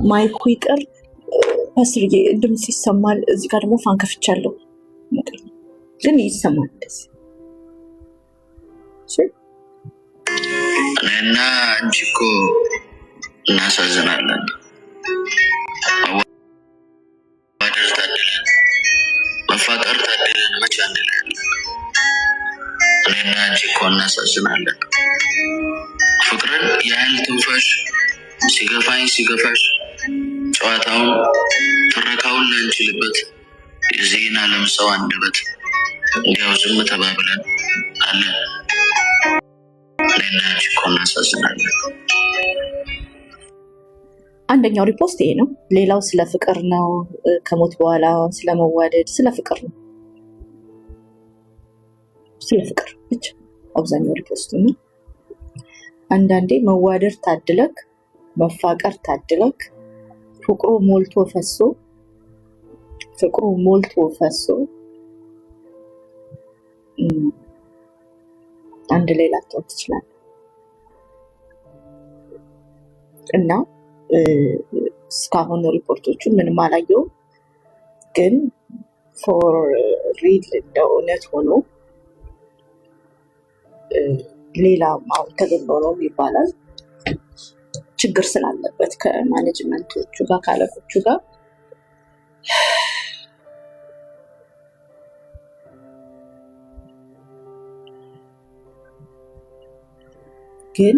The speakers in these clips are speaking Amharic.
ማይኩ ይቅር ፓስተርዬ ድምጽ ይሰማል። እዚህ ጋር ደግሞ ፋን ከፍቻለሁ ግን ይሰማል። እኔና አንቺ እኮ እናሳዝናለን። መዋደድ ታድለን፣ መፋቀር ታድለን። መቼ አንድለን? እኔና አንቺ እኮ እናሳዝናለን። ፍቅርን ያህል ትንፋሽ ሲገፋኝ ሲገፋሽ ጨዋታውን ትረካውን ላንችልበት የዚህን ዓለም ሰው አንደበት እንዲያው ዝም ተባብለን አለን። እኔና አንቺ እኮ እናሳዝናለን። አንደኛው ሪፖስት ይሄ ነው። ሌላው ስለ ፍቅር ነው። ከሞት በኋላ ስለ መዋደድ፣ ስለ ፍቅር ነው። ስለ ፍቅር ብቻ አብዛኛው ሪፖስት ነው። አንዳንዴ መዋደድ ታድለክ፣ መፋቀር ታድለክ፣ ፍቅሩ ሞልቶ ፈሶ አንድ ላይ ላትሆን ትችላለህ እና እስካሁን ሪፖርቶቹን ምንም አላየውም፣ ግን ፎር ሪል እንደ እውነት ሆኖ ሌላ አሁን ተገሎ ነው ይባላል። ችግር ስላለበት ከማኔጅመንቶቹ ጋር ካለቆቹ ጋር ግን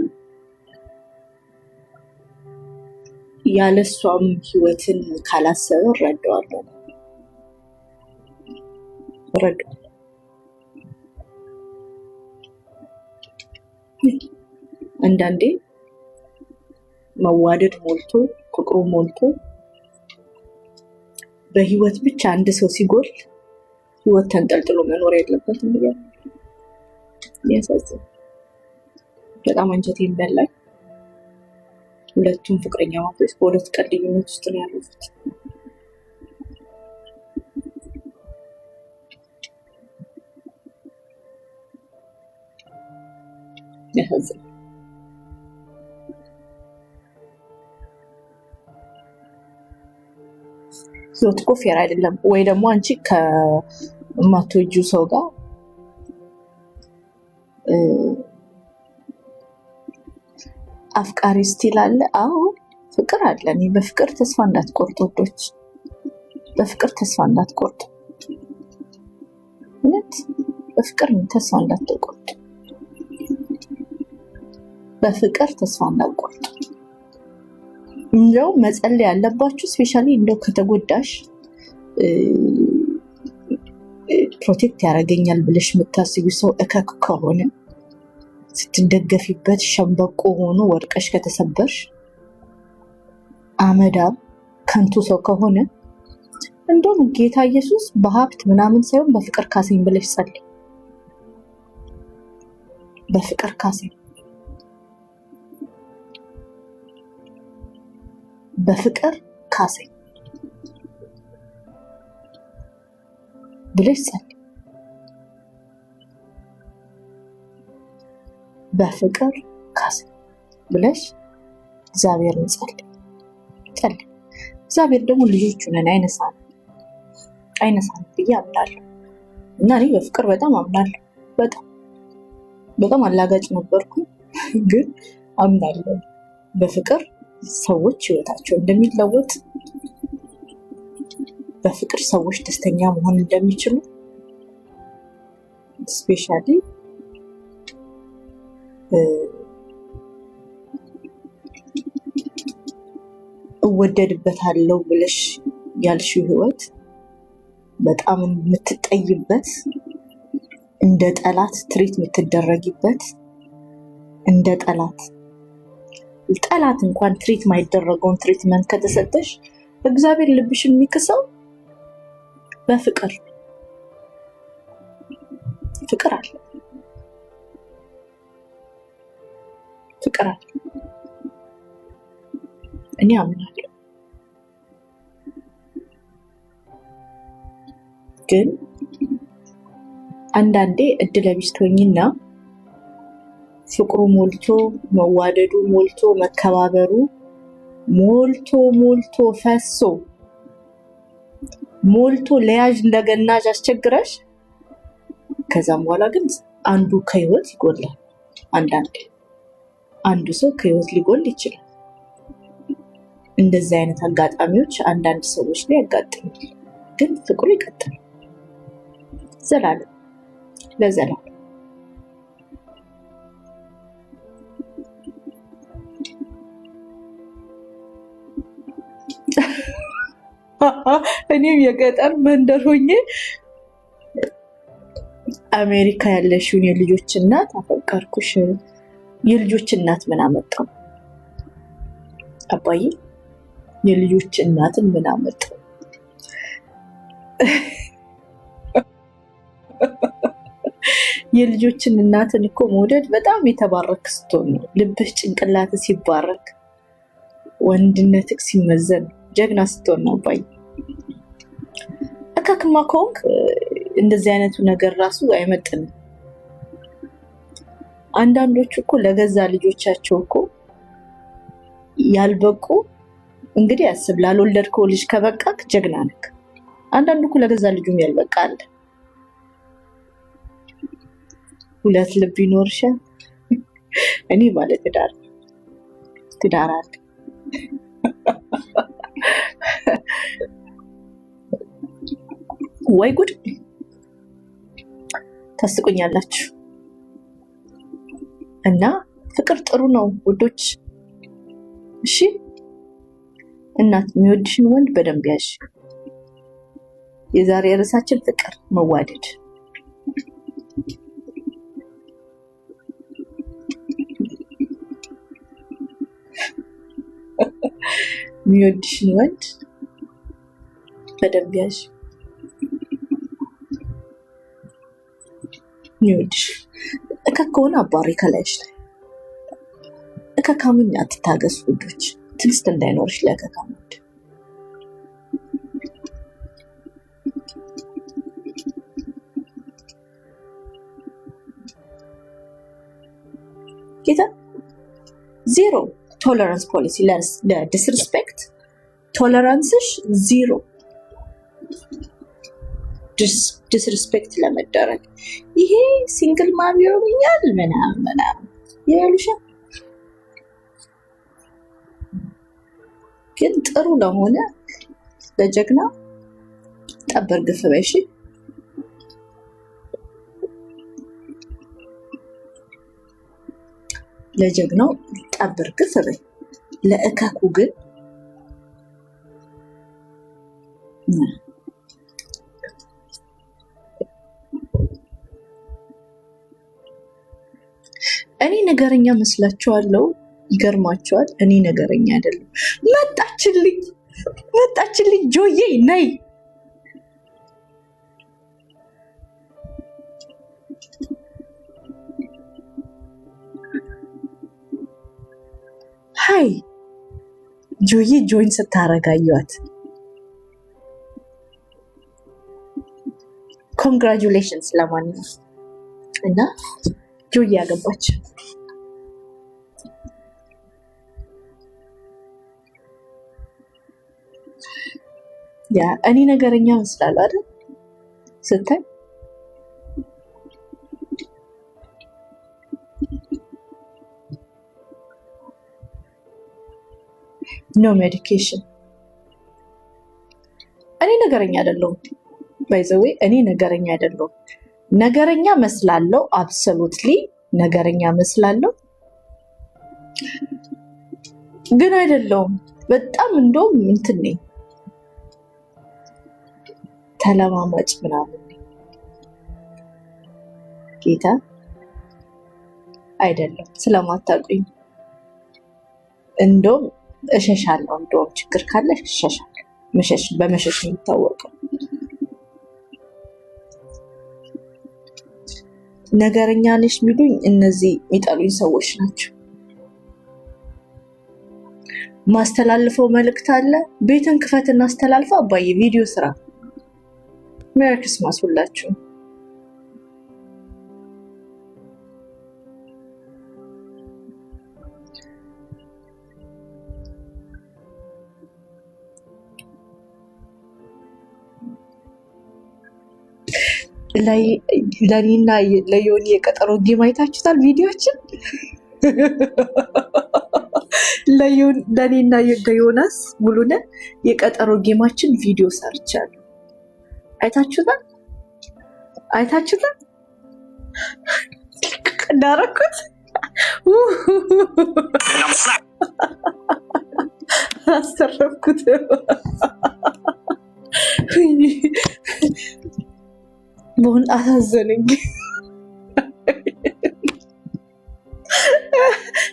ያለሷም ህይወትን ካላሰበ እረዳዋለሁ። አንዳንዴ መዋደድ ሞልቶ ፍቅሩ ሞልቶ በህይወት ብቻ አንድ ሰው ሲጎል ህይወት ተንጠልጥሎ መኖር የለበትም ብዬ ያሳዝን። በጣም አንጀቴን በላኝ። ሁለቱም ፍቅረኛ ማቶች በሁለት ቀን ልዩነት ውስጥ ነው ያሉት። ያሳዝን። ህይወት እኮ ፌር አይደለም። ወይ ደግሞ አንቺ ከማትወጂው ሰው ጋር አፍቃሪ ስቲል አለ። አዎ ፍቅር አለ። እኔ በፍቅር ተስፋ እንዳትቆርጡ ወዶች፣ በፍቅር ተስፋ እንዳትቆርጡ። እውነት በፍቅር ተስፋ እንዳትቆርጡ፣ በፍቅር ተስፋ እንዳትቆርጡ። እንደው መጸለይ ያለባችሁ ስፔሻሊ እንደው ከተጎዳሽ ፕሮቴክት ያደርገኛል ብለሽ የምታስቢ ሰው እከክ ከሆነ ስትደገፊበት ሸምበቆ ሆኖ ወድቀሽ ከተሰበርሽ አመዳም ከንቱ ሰው ከሆነ እንደውም ጌታ ኢየሱስ በሀብት ምናምን ሳይሆን በፍቅር ካሰኝ ብለሽ ጸልይ። በፍቅር ካሰኝ፣ በፍቅር ካሰኝ ብለሽ ጸልይ። በፍቅር ካሰኝ ብለሽ እግዚአብሔርን ጸልይ። እግዚአብሔር ደግሞ ልጆቹን አይነሳን ብዬ አምናለሁ እና እኔ በፍቅር በጣም አምናለሁ። በጣም አላጋጭ ነበርኩ፣ ግን አምናለሁ በፍቅር ሰዎች ህይወታቸው እንደሚለወጥ፣ በፍቅር ሰዎች ደስተኛ መሆን እንደሚችሉ ስፔሻሊ እወደድበታለሁ ብለሽ ያልሽው ህይወት በጣም የምትጠይበት፣ እንደ ጠላት ትሪት የምትደረጊበት፣ እንደ ጠላት እንኳን ትሪት ማይደረገውን ትሪትመንት ከተሰጠሽ እግዚአብሔር ልብሽን የሚክሰው በፍቅር አለ። ፍቅር አለ። እኔ አምናለሁ። ግን አንዳንዴ እድለቢስ ትሆኝና ፍቅሩ ሞልቶ መዋደዱ ሞልቶ መከባበሩ ሞልቶ ሞልቶ ፈሶ ሞልቶ ለያዥ እንደገናዥ አስቸግረሽ ከዛም በኋላ ግን አንዱ ከህይወት ይጎላል። አንዱ ሰው ከህይወት ሊጎል ይችላል። እንደዚህ አይነት አጋጣሚዎች አንዳንድ ሰዎች ላይ ያጋጥማል። ግን ፍቅሩ ይቀጥላል ዘላለም ለዘላለም። እኔም የገጠር መንደር ሆኜ አሜሪካ ያለሽውን የልጆች እናት አፈቀርኩሽ። የልጆች እናት ምን አመጣው አባዬ? የልጆች እናትን ምን አመጣው? የልጆችን እናትን እኮ መውደድ በጣም የተባረክ ስትሆን ነው። ልብህ ጭንቅላት ሲባረክ፣ ወንድነትህ ሲመዘን፣ ጀግና ስትሆን ነው አባዬ። እካክማ ከሆንክ እንደዚህ አይነቱ ነገር ራሱ አይመጥንም። አንዳንዶቹ እኮ ለገዛ ልጆቻቸው እኮ ያልበቁ እንግዲህ ያስብ። ላልወለድከው ልጅ ከበቃክ ጀግና ነክ። አንዳንዱ እኮ ለገዛ ልጁም ያልበቃ አለ። ሁለት ልብ ይኖርሻል። እኔ ባለ ትዳር አለ። ወይ ጉድ! ታስቁኛላችሁ። እና ፍቅር ጥሩ ነው ውዶች። እሺ እናት የሚወድሽን ወንድ በደንብ ያዥ። የዛሬ ርዕሳችን ፍቅር፣ መዋደድ። የሚወድሽን ወንድ በደንብ ያዥ። የሚወድሽ እከክ ከሆነ አባሪ ከላይሽ ላይ። እከካምን አትታገሱ ውዶች። ትዕግስት እንዳይኖርሽ ለእከካም ወንድ። ጌታ ዜሮ ቶለራንስ ፖሊሲ ለዲስሪስፔክት። ቶለራንስሽ ዜሮ። ዲስሪስፔክት ለመደረግ ይሄ ሲንግል ማም ይሆኛል ምናምን ይሉሻል። ግን ጥሩ ለሆነ ለጀግና ጠበር ግፍ በይሽ። ለጀግናው ጠበር ግፍ በይ። ለእከኩ ግን እኔ ነገረኛ መስላችኋለሁ። ይገርማችኋል። እኔ ነገረኛ አይደለም። መጣችልኝ ጆዬ ነይ። ሃይ ጆዬ ጆይን ስታረጋዩት ኮንግራጁሌሽንስ ለማንኛውም እና ጆዬ ያገባች። ያ እኔ ነገረኛ መስላለሁ አይደል ስታይ? ኖ ሜዲኬሽን። እኔ ነገረኛ አይደለሁም። ባይ ዘ ዌይ እኔ ነገረኛ አይደለሁም። ነገረኛ መስላለሁ። አብሶሉትሊ ነገረኛ መስላለሁ፣ ግን አይደለሁም። በጣም እንደውም እንትን ነኝ፣ ተለማማጭ ምናምን ጌታ አይደለም። ስለማታውቁኝ እንደውም እሸሻለሁ። እንደውም ችግር ካለ እሸሻለሁ። በመሸሽ የሚታወቀው ነገረኛ ነሽ የሚሉኝ እነዚህ የሚጠሉኝ ሰዎች ናቸው። ማስተላልፈው መልእክት አለ። ቤትን ክፈት እናስተላልፈው። አባዬ ቪዲዮ ስራ። ሜሪ ክሪስማስ ሁላችሁ። ለኔና ለዮኒ የቀጠሮ ጌም አይታችሁታል? ቪዲዮችን ለኔና ለዮናስ ሙሉነ የቀጠሮ ጌማችን ቪዲዮ ሰርቻለሁ። አይታችሁታል? እንዳረኩት አስተረፍኩት። በሆን አሳዘነኝ።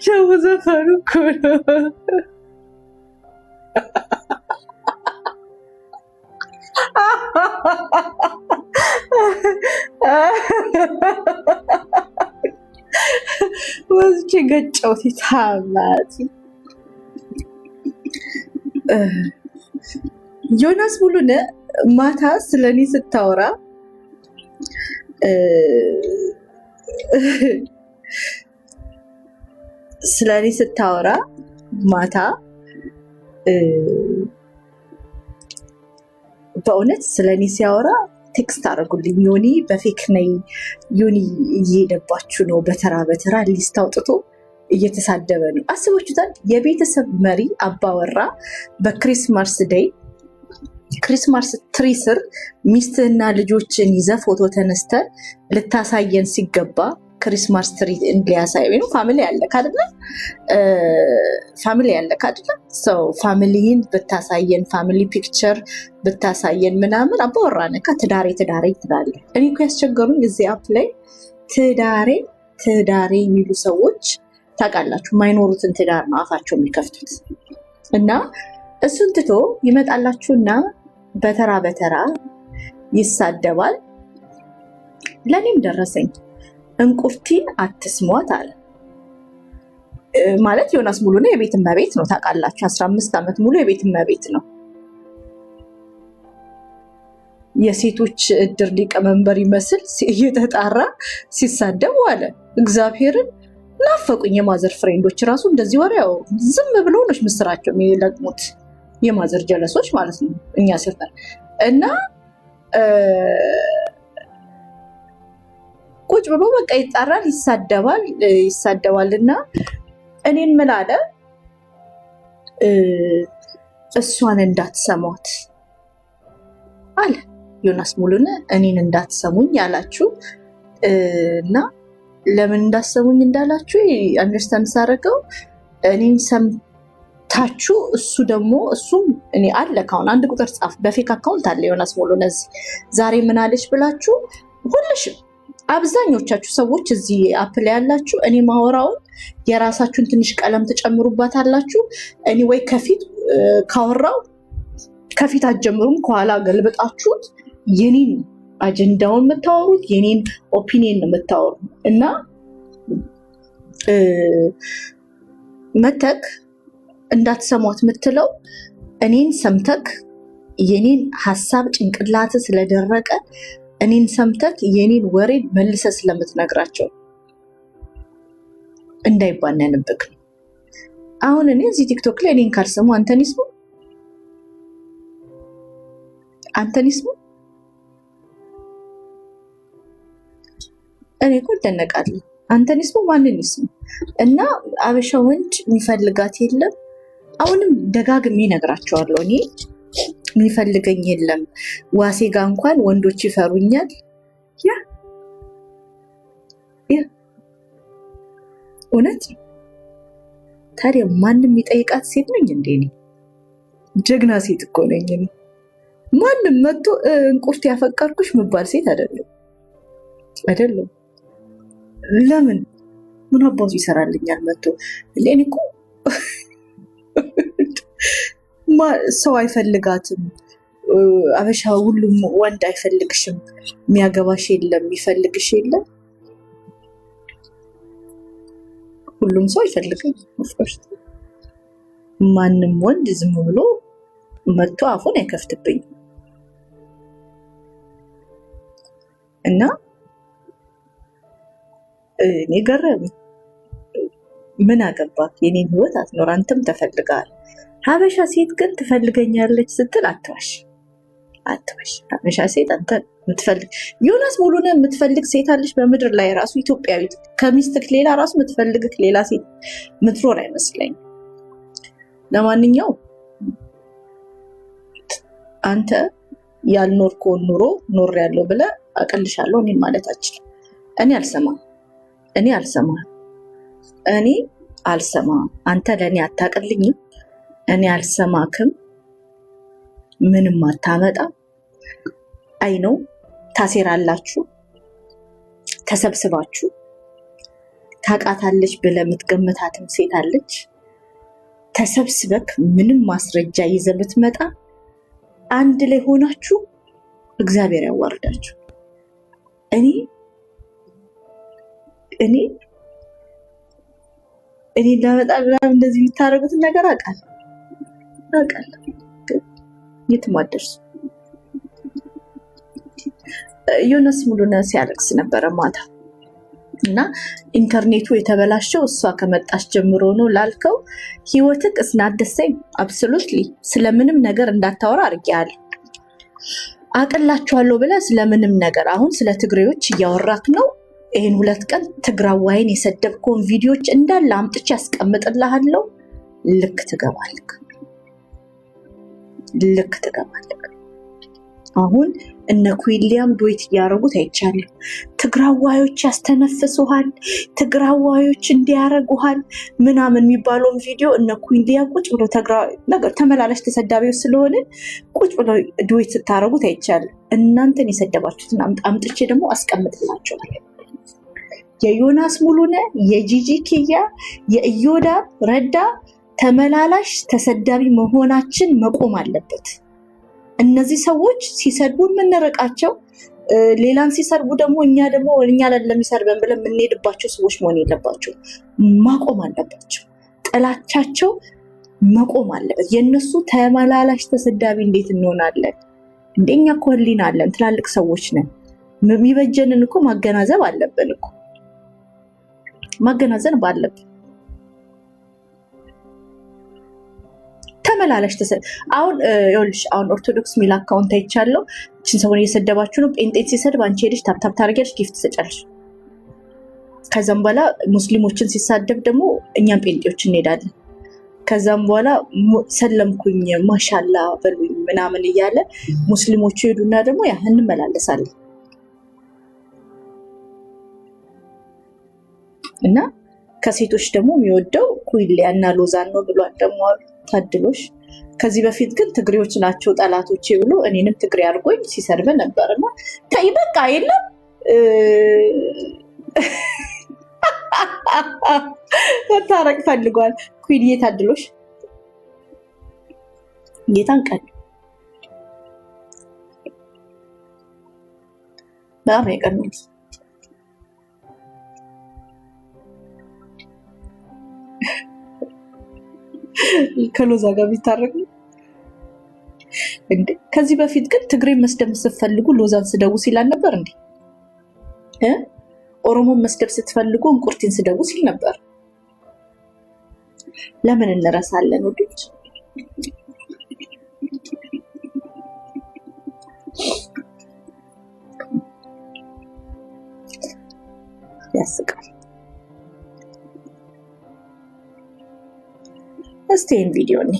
ሸው ዘፈኑ እኮ ነው። ወዝቼ ገጨውት ታላት ዮናስ ሙሉነ ማታ ስለኔ ስታወራ ማታ በእውነት ስለኔ ሲያወራ ቴክስት አደረጉልኝ። ዮኒ በፌክ ነኝ፣ ዮኒ እየሄደባችሁ ነው፣ በተራ ሊስት አውጥቶ እየተሳደበ ነው። አስባችሁታል? የቤተሰብ መሪ አባወራ በክሪስማስ ዴይ ክሪስማስ ትሪ ስር ሚስትህና ልጆችን ይዘ ፎቶ ተነስተ ልታሳየን ሲገባ ክሪስማስ ትሪ ሊያሳይ ነው። ፋሚሊ ያለክ አይደለ? ሰው ፋሚሊን ብታሳየን፣ ፋሚሊ ፒክቸር ብታሳየን ምናምን አባወራ ነካ ትዳሬ ትላለ። እኔ እኮ ያስቸገሩኝ እዚህ አፕ ላይ ትዳሬ የሚሉ ሰዎች ታውቃላችሁ፣ የማይኖሩትን ትዳር ነው አፋቸው የሚከፍቱት። እና እሱን ትቶ ይመጣላችሁና በተራ ይሳደባል። ለእኔም ደረሰኝ። እንቁርቲን አትስሟት አለ። ማለት ዮናስ ሙሉነ የቤት እመቤት ነው ታውቃላችሁ። 15 ዓመት ሙሉ የቤት እመቤት ነው። የሴቶች እድር ሊቀመንበር ይመስል እየተጣራ ሲሳደብ ዋለ። እግዚአብሔርን ናፈቁኝ። የማዘር ፍሬንዶች ራሱ እንደዚህ ወሬ ያው ዝም ብሎ ነው ምስራቸው የሚለቅሙት፣ የማዘር ጀለሶች ማለት ነው እኛ ሰፈር። እና ቁጭ ብሎ በቃ ይጣራል፣ ይሳደባል። እና እኔን ምን አለ፣ እሷን እንዳትሰሟት አለ ዮናስ ሙሉነ። እኔን እንዳትሰሙኝ ያላችሁ እና ለምን እንዳሰሙኝ እንዳላችሁ አንደርስታንድ ሳደርገው እኔን ሰምታችሁ እሱም እኔ አለ ካሁን አንድ ቁጥር ጻፍ በፌክ አካውንት አለ ዮናስ ሙሉነ እዚህ ዛሬ ምን አለች ብላችሁ ሁልሽም አብዛኞቻችሁ ሰዎች እዚህ አፕ ላይ ያላችሁ እኔ ማወራውን የራሳችሁን ትንሽ ቀለም ተጨምሩባት አላችሁ። እኔ ወይ ከፊት ካወራው ከፊት አትጀምሩም፣ ከኋላ ገልብጣችሁት የኔን አጀንዳውን የምታወሩት የኔን ኦፒኒየን የምታወሩ እና መተክ እንዳትሰሟት የምትለው እኔን ሰምተክ የኔን ሀሳብ ጭንቅላት ስለደረቀ እኔን ሰምተክ የኔን ወሬ መልሰ ስለምትነግራቸው እንዳይባነንብክ ነው። አሁን እኔ እዚህ ቲክቶክ ላይ እኔን ካልሰሙ አንተን ይስሙ። እኔ እኮ እደነቃለሁ። አንተን ይስሙ ማንን ይስሙ? እና አበሻ ወንድ የሚፈልጋት የለም። አሁንም ደጋግሜ እነግራቸዋለሁ። እኔ የሚፈልገኝ የለም። ዋሴ ጋር እንኳን ወንዶች ይፈሩኛል። ያ እውነት ነው። ታዲያ ማንም የሚጠይቃት ሴት ነኝ እንዴ? እኔ ጀግና ሴት እኮ ነኝ። ማንም መጥቶ እንቁርት ያፈቀርኩሽ ምባል ሴት አይደለም። ለምን ምን አባቱ ይሰራልኛል መጥቶ? እኔ እኮ ሰው አይፈልጋትም። አበሻ ሁሉም ወንድ አይፈልግሽም። የሚያገባሽ የለም፣ የሚፈልግሽ የለም። ሁሉም ሰው አይፈልግም። ማንም ወንድ ዝም ብሎ መጥቶ አፉን አይከፍትብኝ እና እኔ ገረመኝ። ምን አገባክ? የኔን ህይወት አትኖር፣ አንተም ተፈልጋል። ሀበሻ ሴት ግን ትፈልገኛለች ስትል አትዋሽ። ሀበሻ ሴት አንተ ምትፈልግ ዮናስ ሙሉነ ምትፈልግ ሴት አለች በምድር ላይ ራሱ ኢትዮጵያዊት ከሚስትክ ሌላ ራሱ ምትፈልግክ ሌላ ሴት ምትኖር አይመስለኝም። ለማንኛው አንተ ያልኖርከውን ኑሮ ኖር ያለው ብለህ አቀልሻለሁ እኔን ማለት አችልም። እኔ አልሰማም። አንተ ለእኔ አታቀልኝም። እኔ አልሰማክም። ምንም አታመጣ። አይ ነው ታሴራላችሁ፣ ተሰብስባችሁ ታውቃታለች ብለህ የምትገምታትም ሴት አለች። ተሰብስበክ ምንም ማስረጃ ይዘህ ብትመጣ አንድ ላይ ሆናችሁ እግዚአብሔር ያዋርዳችሁ። እኔ እንዳመጣ ምናምን እንደዚህ የምታደርጉትን ነገር አውቃለሁ፣ የትም አትደርሱ። ዮናስ ሙሉነ ሲያለቅስ ነበረ ማታ እና ኢንተርኔቱ የተበላሸው እሷ ከመጣች ጀምሮ ነው ላልከው ህይወትክ እስናደሰኝ አብሶሉትሊ ስለምንም ነገር እንዳታወራ አድርጌያለሁ። አቅላችኋለሁ ብለህ ስለምንም ነገር አሁን ስለ ትግሬዎች እያወራክ ነው። ይህን 2 ቀን ትግራዋይን የሰደብከውን ቪዲዮዎች እንዳለ አምጥቼ ያስቀምጥልሃለሁ። ልክ ትገባልክ። አሁን እነ ኩዊሊያም ዶይት እያደረጉት አይቻለሁ። ትግራዋዮች ያስተነፍሱሃል፣ ትግራዋዮች እንዲያረጉሃል ምናምን የሚባለውን ቪዲዮ እነ ኩዊሊያ ቁጭ ብሎ ነገር ተመላላሽ ተሰዳቢዎች ስለሆነ ቁጭ ብሎ ዶይት ስታደረጉት አይቻለሁ። እናንተን የሰደባችሁትን አምጥቼ ደግሞ አስቀምጥላችኋል። የዮናስ ሙሉነ፣ የጂጂ ኪያ፣ የኢዮዳ ረዳ ተመላላሽ ተሰዳቢ መሆናችን መቆም አለበት። እነዚህ ሰዎች ሲሰድቡ የምንርቃቸው፣ ሌላን ሲሰርቡ ደግሞ እኛ ለሚሰርበን ብለን የምንሄድባቸው ሰዎች መሆን የለባቸው፣ ማቆም አለባቸው። ጥላቻቸው መቆም አለበት። የእነሱ ተመላላሽ ተሰዳቢ እንዴት እንሆናለን? እንደኛ እኮ ህሊና አለን፣ ትላልቅ ሰዎች ነን። የሚበጀንን እኮ ማገናዘብ አለብን እኮ ማገናዘብ አለብን። ተመላላሽ አሁን ኦርቶዶክስ ሚል አካውንት አይቻለሁ። እችን ሰውን እየሰደባችሁ ነው። ጴንጤት ሲሰድብ አንቺ ሄደሽ ታፕታፕ ታደርጊያለሽ፣ ጊፍት ትሰጫለሽ። ከዛም በኋላ ሙስሊሞችን ሲሳደብ ደግሞ እኛም ጴንጤዎች እንሄዳለን። ከዛም በኋላ ሰለምኩኝ ማሻላ በሉኝ ምናምን እያለ ሙስሊሞቹ ሄዱና ደግሞ ያ እንመላለሳለን። እና ከሴቶች ደግሞ የሚወደው ኩዊሊያ እና ሎዛን ነው ብሏል። ደግሞ ታድሎሽ። ከዚህ በፊት ግን ትግሬዎች ናቸው ጠላቶቼ ብሎ እኔንም ትግሬ አድርጎኝ ሲሰርበ ነበርና በቃ የለም መታረቅ ፈልጓል። ኩዊሊያ ታድሎሽ። ጌታን ቀን በጣም የቀኑት ከሎዛ ጋር ቢታረቅ እንዴ? ከዚህ በፊት ግን ትግሬን መስደብ ስትፈልጉ ሎዛን ስደቡ ሲላል ነበር እንዴ? ኦሮሞን መስደብ ስትፈልጉ እንቁርቲን ስደቡ ሲል ነበር። ለምን እንረሳለን ወዶች? ያስቃል። እስቲ ይህን ቪዲዮ እኔ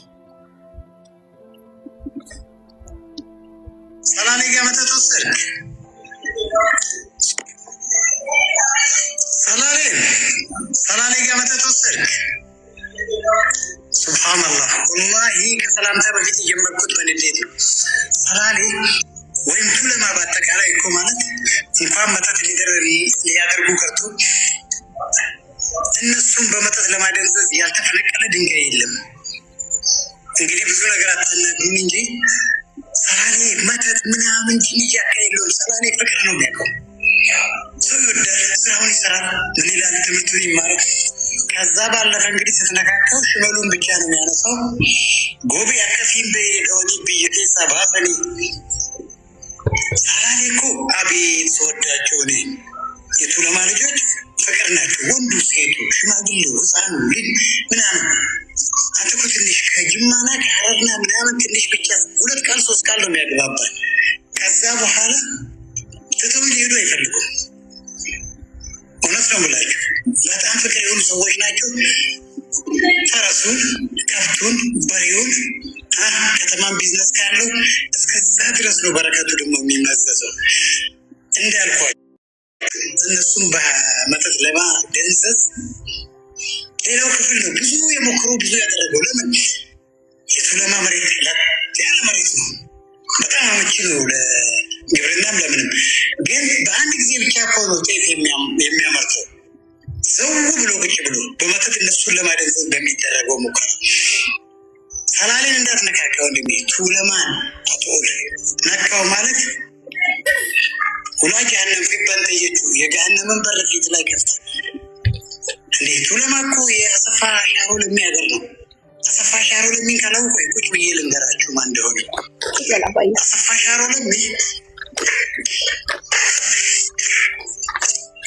ሰላሌ ጋር መተት ወሰድክ። ሰላሌ ጋር መተት ወሰድክ። ሱብሃንአላህ። ወላሂ ከሰላምታ በፊት የጀመርኩት በንዴት ነው። ሰላሌ ወይም ቱለማ በአጠቃላይ እኮ ማለት እንኳን መተት ሊያደርጉ ቀርቶ እነሱም በመጠጥ ለማደንዘዝ ያልተፈነቀለ ድንጋይ የለም። እንግዲህ ብዙ ነገር አታናግሩን እንጂ ሰላሌ መተት ምናምን ትንሽ ያካሄለውም። ሰላሌ ፍቅር ነው የሚያውቀው። ሰው ይወዳል፣ ስራውን ይሰራል፣ ምን ይላል፣ ትምህርቱን ይማራል። ከዛ ባለፈ እንግዲህ ስትነካከው ሽመሉን ብቻ ነው የሚያነሳው። ጎቤ አከፊም በሆኒ ብየቴሳ ባሰኒ ሰላሌ እኮ አቤት ስወዳቸው እኔ የቱለማ ልጆች ፍቅር ናቸው። ወንዱ፣ ሴቱ፣ ሽማግሌው፣ ህፃኑ፣ ልጅ ምናምን። አንተ እኮ ትንሽ ከጅማና ከሀረርና ምናምን ትንሽ ብቻ 2 ቃል 3 ቃል ነው የሚያግባባል። ከዛ በኋላ ትተው ሊሄዱ አይፈልጉም። እውነት ነው የምላችሁ፣ በጣም ፍቅር የሆኑ ሰዎች ናቸው። ፈረሱን፣ ከብቱን፣ በሬውን ከተማን ቢዝነስ ካለው እስከዛ ድረስ ነው በረከቱ ደግሞ የሚመዘዘው። እንዳልኳቸው እነሱም በመጠጥ ለማደንዘዝ ሌላው ክፍል ነው ብዙ የሞክሩ ብዙ ያደረገው። ለምን የቱለማ መሬት ያለ መሬት ነው፣ በጣም አመቺ ነው ለግብርናም ለምንም። ግን በአንድ ጊዜ ብቻ እኮ ነው ጤፍ የሚያመርተው ዘው ብሎ ቁጭ ብሎ በመጠጥ እነሱን ለማደንዘዝ በሚደረገው ሙከራ። ሰላሌን እንዳትነካካ ወንድሜ፣ ቱለማን አትኦል ነካው ማለት ሁላ ጀሃነም ፊት በንተየቹ የገሃነምን በር ፊት ላይ ከፍታል። እንዴ ቱለማ እኮ የአሰፋ ሻሮ ለሚያገር ነው። አሰፋ ሻሮ ለሚን ካለው ቆይ ቁጭ ብዬ ልንገራችሁ ማን እንደሆነ። አሰፋ ሻሮ ለሚ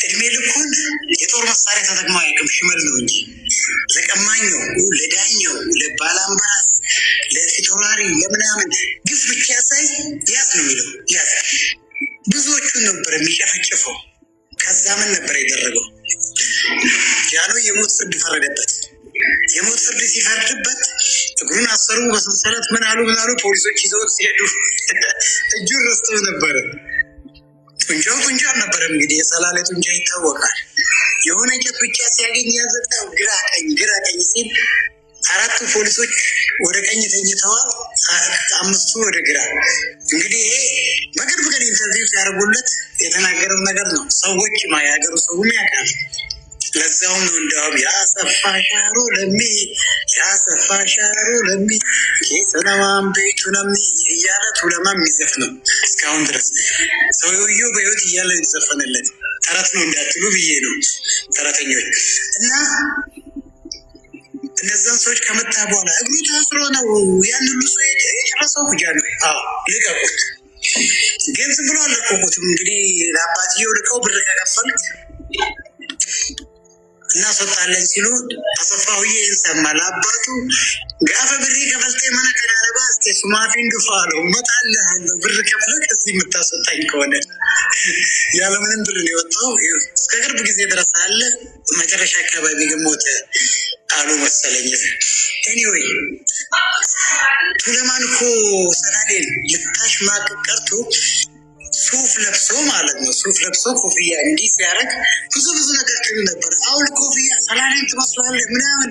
እድሜ ልኩን የጦር መሳሪያ ተጠቅሞ አያውቅም። ሽመል ነው እንጂ ለቀማኛው፣ ለዳኛው፣ ለባላምባራስ፣ ለፊቶራሪ ለምናምን ግፍ ብቻ ሳይ ያዝ ነው የሚለው ያዝ። ብዙዎቹን ነበር የሚጨፈጭፈው። ከዛ ምን ነበር የደረገው? ጃኖ የሞት ፍርድ ፈረደበት። የሞት ፍርድ ሲፈርድበት እግሩን አሰሩ በሰንሰለት። ምን አሉ ፖሊሶች ይዘውት ሲሄዱ እጁን ረስተው ነበረ። ጡንቻው ጡንቻ አልነበረም እንግዲህ፣ የሰላሌ ጡንቻ ይታወቃል። የሆነ እንጨት ብቻ ሲያገኝ ያዘጣው ግራ ቀኝ ሲል አራቱ ፖሊሶች ወደ ቀኝ ተኝተዋል፣ አምስቱ ወደ ግራ። እንግዲህ ይሄ በቅርብ ቀን ኢንተርቪው ሲያደርጉለት የተናገረው ነገር ነው። ሰዎች የሀገሩ ሰውም ያውቃል። ለዛውም ነው እንዲያውም የአሰፋ ሻሮ ለሚ ሰላማን ቤቱ ነሚ እያለ ቱለማ የሚዘፍ ነው እስካሁን ድረስ። ሰውየው በህይወት እያለ የተዘፈነለት ተረት ነው እንዳትሉ ብዬ ነው ተረተኞች። እና እነዛን ሰዎች ከመታ በኋላ እግሩ ታስሮ ነው ያን ሁሉ ሰው የጨረሰው። ጃኖ ልቀቁት፣ ግን ዝም ብሎ አለቀቁትም። እንግዲህ ለአባትየው ልቀው ብር ከከፈልክ እናስወጣለን ሲሉ አሰፋውዬ ይንሰማል። አባቱ ጋፈ ብሪ ከፈልቴ መነከናረባ እስቴ ሱማፊ እንዱፋ አለው። እመጣልሃለሁ ብር ከፍለህ እዚህ የምታስወጣኝ ከሆነ። ያለምንም ብር ነው የወጣው። እስከ ቅርብ ጊዜ ድረስ አለ። መጨረሻ አካባቢ ግን ሞተ አሉ መሰለኝ። ኤኒዌይ ቱለማን እኮ ሰላሌን ልታሽ ማቅ ቀርቶ ሱፍ ለብሶ ማለት ነው። ሱፍ ለብሶ ኮፍያ እንዲህ ሲያደርግ ብዙ ነገር ትሉ ነበር። አሁን ኮፍያ ሰላሌን ትመስላለህ ምናምን፣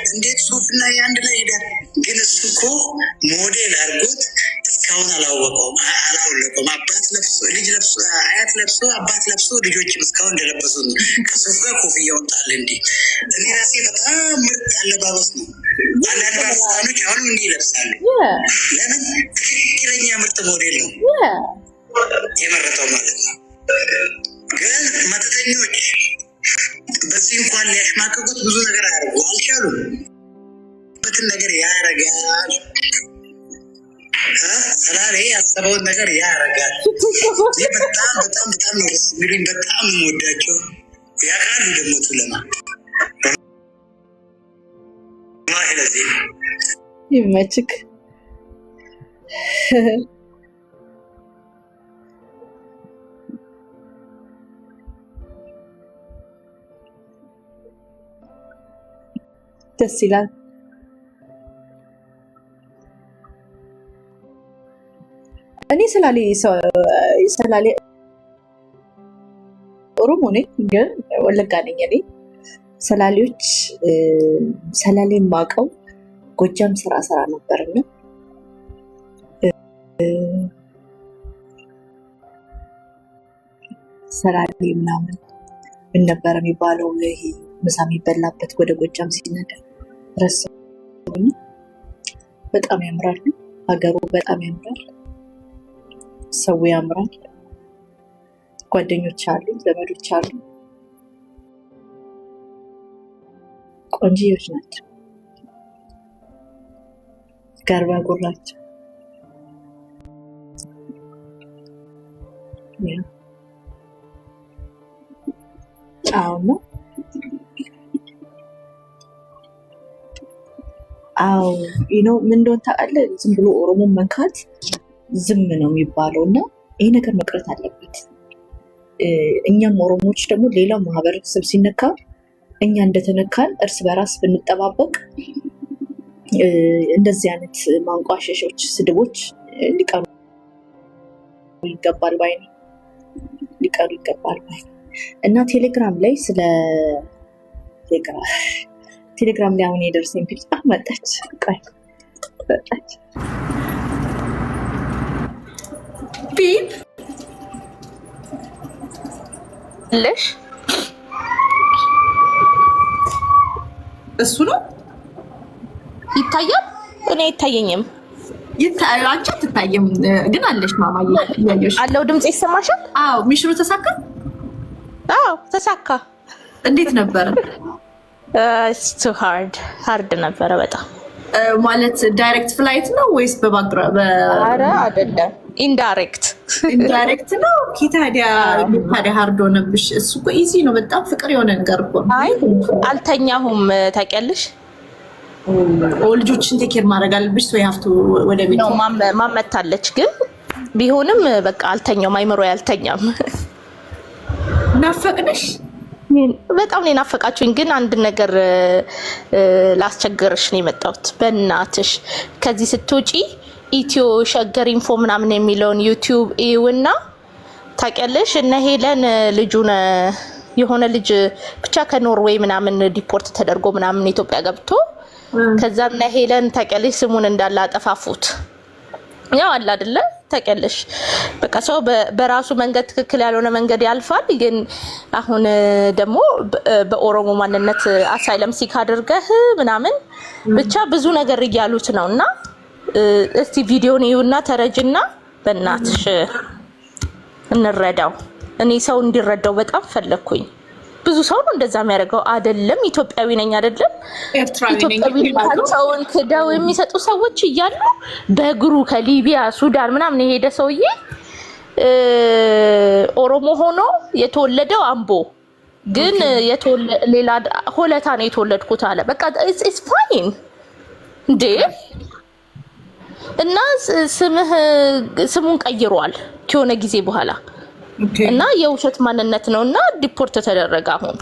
እንዴት ሱፍና የአንድ ላይ ሄዳል? ግን እሱ እኮ ሞዴል አድርጎት እስካሁን አላወቀውም። አባት ለብሶ ልጅ ለብሶ አያት ለብሶ አባት ለብሶ ልጆችም እስካሁን እንደለበሱ ነው። ከሱፍ ጋር ኮፍያውን ጣል እንዲ። እኔ ራሴ በጣም ምርጥ አለባበስ ነው። አንዳንድ ባለስልጣኖች አሁንም እንዲህ ይለብሳሉ። ለምን? ትክክለኛ ምርጥ ሞዴል ነው የመረጠው ማለት ነው። ግን መተተኞች በዚህ እንኳን ሊያሽማቅቁት ብዙ ነገር አያደርጉ አልቻሉም። በትን ነገር ያረጋል። ሰላሌ ያሰበውን ነገር ያረጋል። በጣም ነው ደስ የሚሉኝ። በጣም የምወዳቸው ያውቃሉ ደግሞ ቱለማ ለዚህ ይመችክ። ደስ ይላል። እኔ ሰላሌ ኦሮሞ ነኝ፣ ግን ወለጋ ነኝ። እኔ ሰላሌዎች ሰላሌን ማቀው ጎጃም ስራ ነበርና ሰላሌ ምናምን ምን ነበር የሚባለው? ይሄ ምሳ የሚበላበት ወደ ጎጃም ሲነዳ ረሰኝ። በጣም ያምራል ሀገሩ፣ በጣም ያምራል፣ ሰው ያምራል። ጓደኞች አሉ፣ ዘመዶች አሉ፣ ቆንጆዎች ናቸው፣ ጋርባ ጉራቸው። አዎ ምን እንደሆነ ታውቃለህ? ዝም ብሎ ኦሮሞን መንካት ዝም ነው የሚባለው እና ይሄ ነገር መቅረት አለበት። እኛም ኦሮሞዎች ደግሞ ሌላው ማህበረሰብ ሲነካ እኛ እንደተነካን እርስ በራስ ብንጠባበቅ እንደዚህ አይነት ማንቋሸሾች፣ ስድቦች ሊቀሩ ይገባል ባይ ነው። ሊቀሩ ይገባል ባይ እና ቴሌግራም ላይ ስለ ቴሌግራም ላይ አሁን የደረሰኝ ፒክቻ መጣች ቢብ ለሽ እሱ ነው ይታያል። እኔ አይታየኝም። አንቺ አትታየም ግን አለሽ። ማማዬ ያየሽ አለው። ድምጽ ይሰማሻል? አዎ። ሚሽሩ ተሳካ? አዎ ተሳካ። እንዴት ነበረ? ቱ ሃርድ ነበረ በጣም። ማለት ዳይሬክት ፍላይት ነው ወይስ በባክግራውንድ? ኧረ አይደለም፣ ኢንዳይሬክት ነው። ታዲያ ሃርድ ሆነብሽ? እሱ እኮ ኢዚ ነው በጣም ፍቅር የሆነ ነገር እኮ። አይ አልተኛሁም ታውቂያለሽ። ልጆችን ቴኬር ማድረግ አለብሽ። ወይ ሀፍቱ ወደ ቤት ነው ማመታለች። ግን ቢሆንም በቃ አልተኛም፣ አይምሮዬ አልተኛም። ናፈቅንሽ? በጣም ነው ናፈቃችሁኝ። ግን አንድ ነገር ላስቸግርሽ ነው የመጣሁት። በእናትሽ ከዚህ ስትወጪ ኢትዮ ሸገር ኢንፎ ምናምን የሚለውን ዩቲዩብ ይውና ታውቂያለሽ። እነ ሄለን ልጁን የሆነ ልጅ ብቻ ከኖርዌይ ምናምን ዲፖርት ተደርጎ ምናምን ኢትዮጵያ ገብቶ ከዛ እነ ሄለን ታውቂያለሽ ስሙን እንዳለ አጠፋፉት። ያው አለ አይደለ ታውቂያለሽ። በቃ ሰው በራሱ መንገድ ትክክል ያልሆነ መንገድ ያልፋል። ግን አሁን ደግሞ በኦሮሞ ማንነት አሳይለም ሲክ አድርገህ ምናምን ብቻ ብዙ ነገር እያሉት ነውና እስቲ ቪዲዮን ይዩና ተረጅና በእናትሽ እንረዳው። እኔ ሰው እንዲረዳው በጣም ፈለኩኝ። ብዙ ሰው ነው እንደዛ የሚያደርገው አይደለም። ኢትዮጵያዊ ነኝ አይደለም ኢትዮጵያዊ ሰውን ክደው የሚሰጡ ሰዎች እያሉ በእግሩ ከሊቢያ ሱዳን ምናምን የሄደ ሰውዬ ኦሮሞ ሆኖ የተወለደው አምቦ ግን ሌላ ሆለታ ነው የተወለድኩት አለ። በቃ ኢትስ ፋይን እንዴ። እና ስሙን ቀይሯል ከሆነ ጊዜ በኋላ እና የውሸት ማንነት ነውና ዲፖርት ተደረገ። አሁን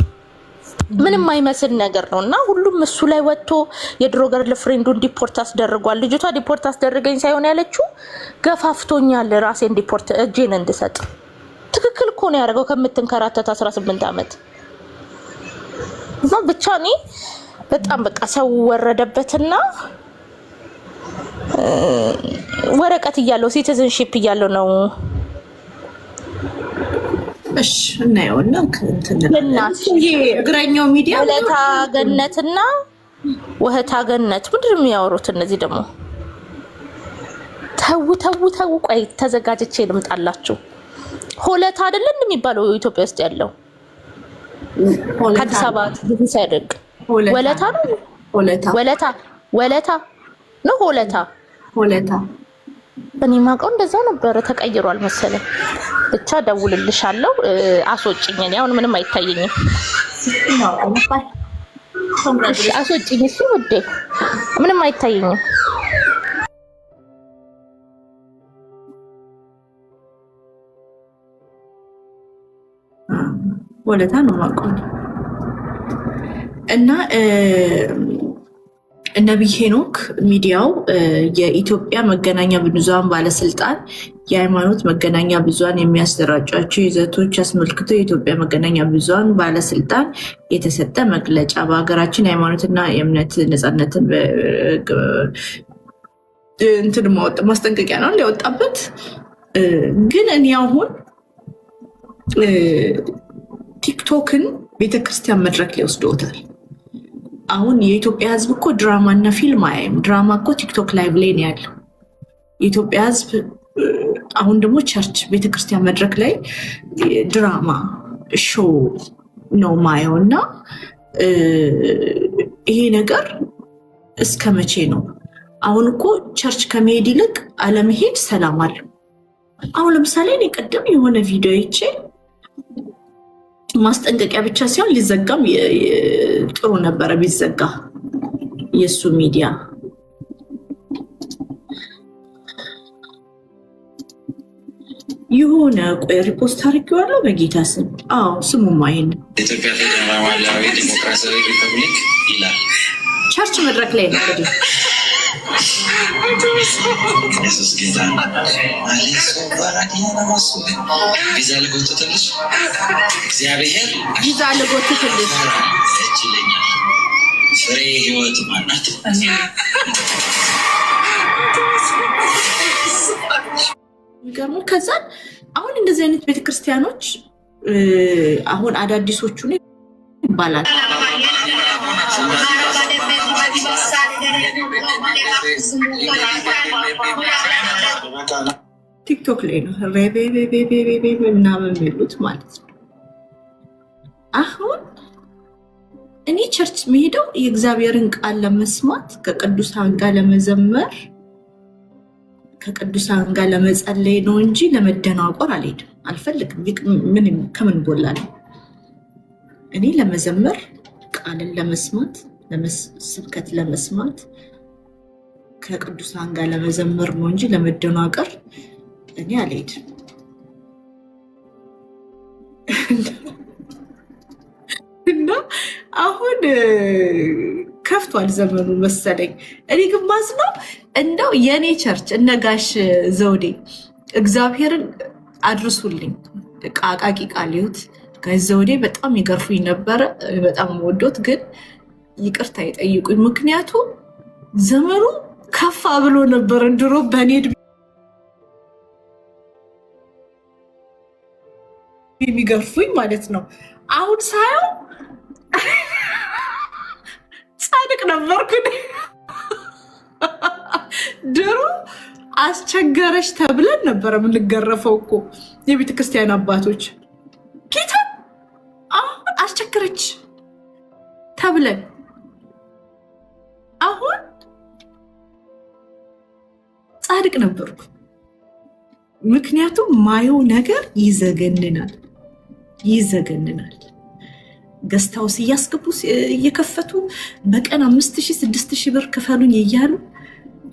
ምንም አይመስል ነገር ነውና ሁሉም እሱ ላይ ወጥቶ የድሮ ገርል ፍሬንዱን ዲፖርት አስደርጓል። ልጅቷ ዲፖርት አስደረገኝ ሳይሆን ያለችው ገፋፍቶኛል ራሴን ዲፖርት እጄን እንድሰጥ። ትክክል እኮ ነው ያደረገው ከምትንከራተት 18 ዓመት ነው። ብቻ እኔ በጣም በቃ ሰው ወረደበትና ወረቀት እያለው ሲቲዝንሺፕ እያለው ነው። እሺ እናየውና እግረኛው ሚዲያ ወለታ ገነትና ወህታ ገነት ምንድን ነው የሚያወሩት እነዚህ ደግሞ? ተው ቆይ ተዘጋጅቼ ልምጣላችሁ። ሆለታ አይደለም የሚባለው ኢትዮጵያ ውስጥ ያለው አዲስ አበባ ብዙ ሳይደግ ወለታ ነው። ወለታ ነው ሆለታ እኔ ማውቀው እንደዛ ነበረ። ተቀይሯል መሰለኝ። ብቻ ደውልልሻለሁ አስወጪኝ። እኔ አሁን ምንም አይታየኝም። እሺ አስወጪኝ። እሺ ውዴ ምንም አይታየኝም። ወለታ ነው የማውቀው እና ነቢይ ሄኖክ ሚዲያው የኢትዮጵያ መገናኛ ብዙሃን ባለስልጣን የሃይማኖት መገናኛ ብዙሃን የሚያሰራጯቸው ይዘቶች አስመልክቶ የኢትዮጵያ መገናኛ ብዙሃን ባለስልጣን የተሰጠ መግለጫ በሀገራችን የሃይማኖትና የእምነት ነፃነትን እንትን ማስጠንቀቂያ ነው ሊያወጣበት። ግን እኔ አሁን ቲክቶክን ቤተክርስቲያን መድረክ ላይ ወስዶታል። አሁን የኢትዮጵያ ሕዝብ እኮ ድራማ እና ፊልም አያይም። ድራማ እኮ ቲክቶክ ላይቭ ላይ ነው ያለው። የኢትዮጵያ ሕዝብ አሁን ደግሞ ቸርች ቤተክርስቲያን መድረክ ላይ ድራማ ሾው ነው ማየው እና ይሄ ነገር እስከ መቼ ነው? አሁን እኮ ቸርች ከመሄድ ይልቅ አለመሄድ ሰላም አለው። አሁን ለምሳሌ እኔ ቀደም የሆነ ቪዲዮ ይቼ ማስጠንቀቂያ ብቻ ሲሆን ሊዘጋም ጥሩ ነበረ ቢዘጋ የሱ ሚዲያ። የሆነ ቆይ ሪፖስት አድርጌዋለሁ በጌታ ስም። አዎ ስሙ ማይን ኢትዮጵያ ፌዴራላዊ ዲሞክራሲያዊ ሪፐብሊክ ይላል። ቸርች መድረክ ላይ ነው እንግዲህ ኢየሱስ ጌታ አሌክሶ ባራዲና ማሱ ቪዛ ልጎትትልሽ እግዚአብሔር ቪዛ ልጎትትልሽ እችለኛል ፍሬ ህይወት ማናት ይገርም። ከዛ አሁን እንደዚህ አይነት ቤተክርስቲያኖች አሁን አዳዲሶቹ ነው ይባላል ቲክቶክ ላይ ነው ምናምን የሚሉት ማለት ነው። አሁን እኔ ቸርች መሄደው የእግዚአብሔርን ቃል ለመስማት ከቅዱሳን ጋር ለመዘመር ከቅዱሳን ጋር ለመጸለይ ነው እንጂ ለመደናቆር አልሄድም፣ አልፈልግም። ከምን ጎላለሁ? እኔ ለመዘመር ቃልን ለመስማት ስብከት ለመስማት ከቅዱሳን ጋር ለመዘመር ነው እንጂ ለመደናቀር እኔ አልሄድም። እና አሁን ከፍቷል ዘመኑ መሰለኝ። እኔ ግን ማዝነው እንደው የኔ ቸርች እነጋሽ ዘውዴ እግዚአብሔርን አድርሱልኝ ቃቃቂ ቃልዩት ጋሽ ዘውዴ በጣም ይገርፉኝ ነበረ። በጣም ወዶት ግን ይቅርታ ይጠይቁኝ። ምክንያቱም ዘመኑ ከፋ ብሎ ነበር ድሮ በእኔ ዕድሜ የሚገርፉኝ ማለት ነው። አሁን ሳየው ጻድቅ ነበርኩ። ድሮ አስቸገረች ተብለን ነበረ የምንገረፈው እኮ የቤተክርስቲያን አባቶች። ጌታ አሁን አስቸገረች ተብለን አሁን ጻድቅ ነበርኩ። ምክንያቱም ማየው ነገር ይዘገንናል። ገስታውስ እያስገቡ እየከፈቱ በቀን 5000 6000 ብር ክፈሉኝ እያሉ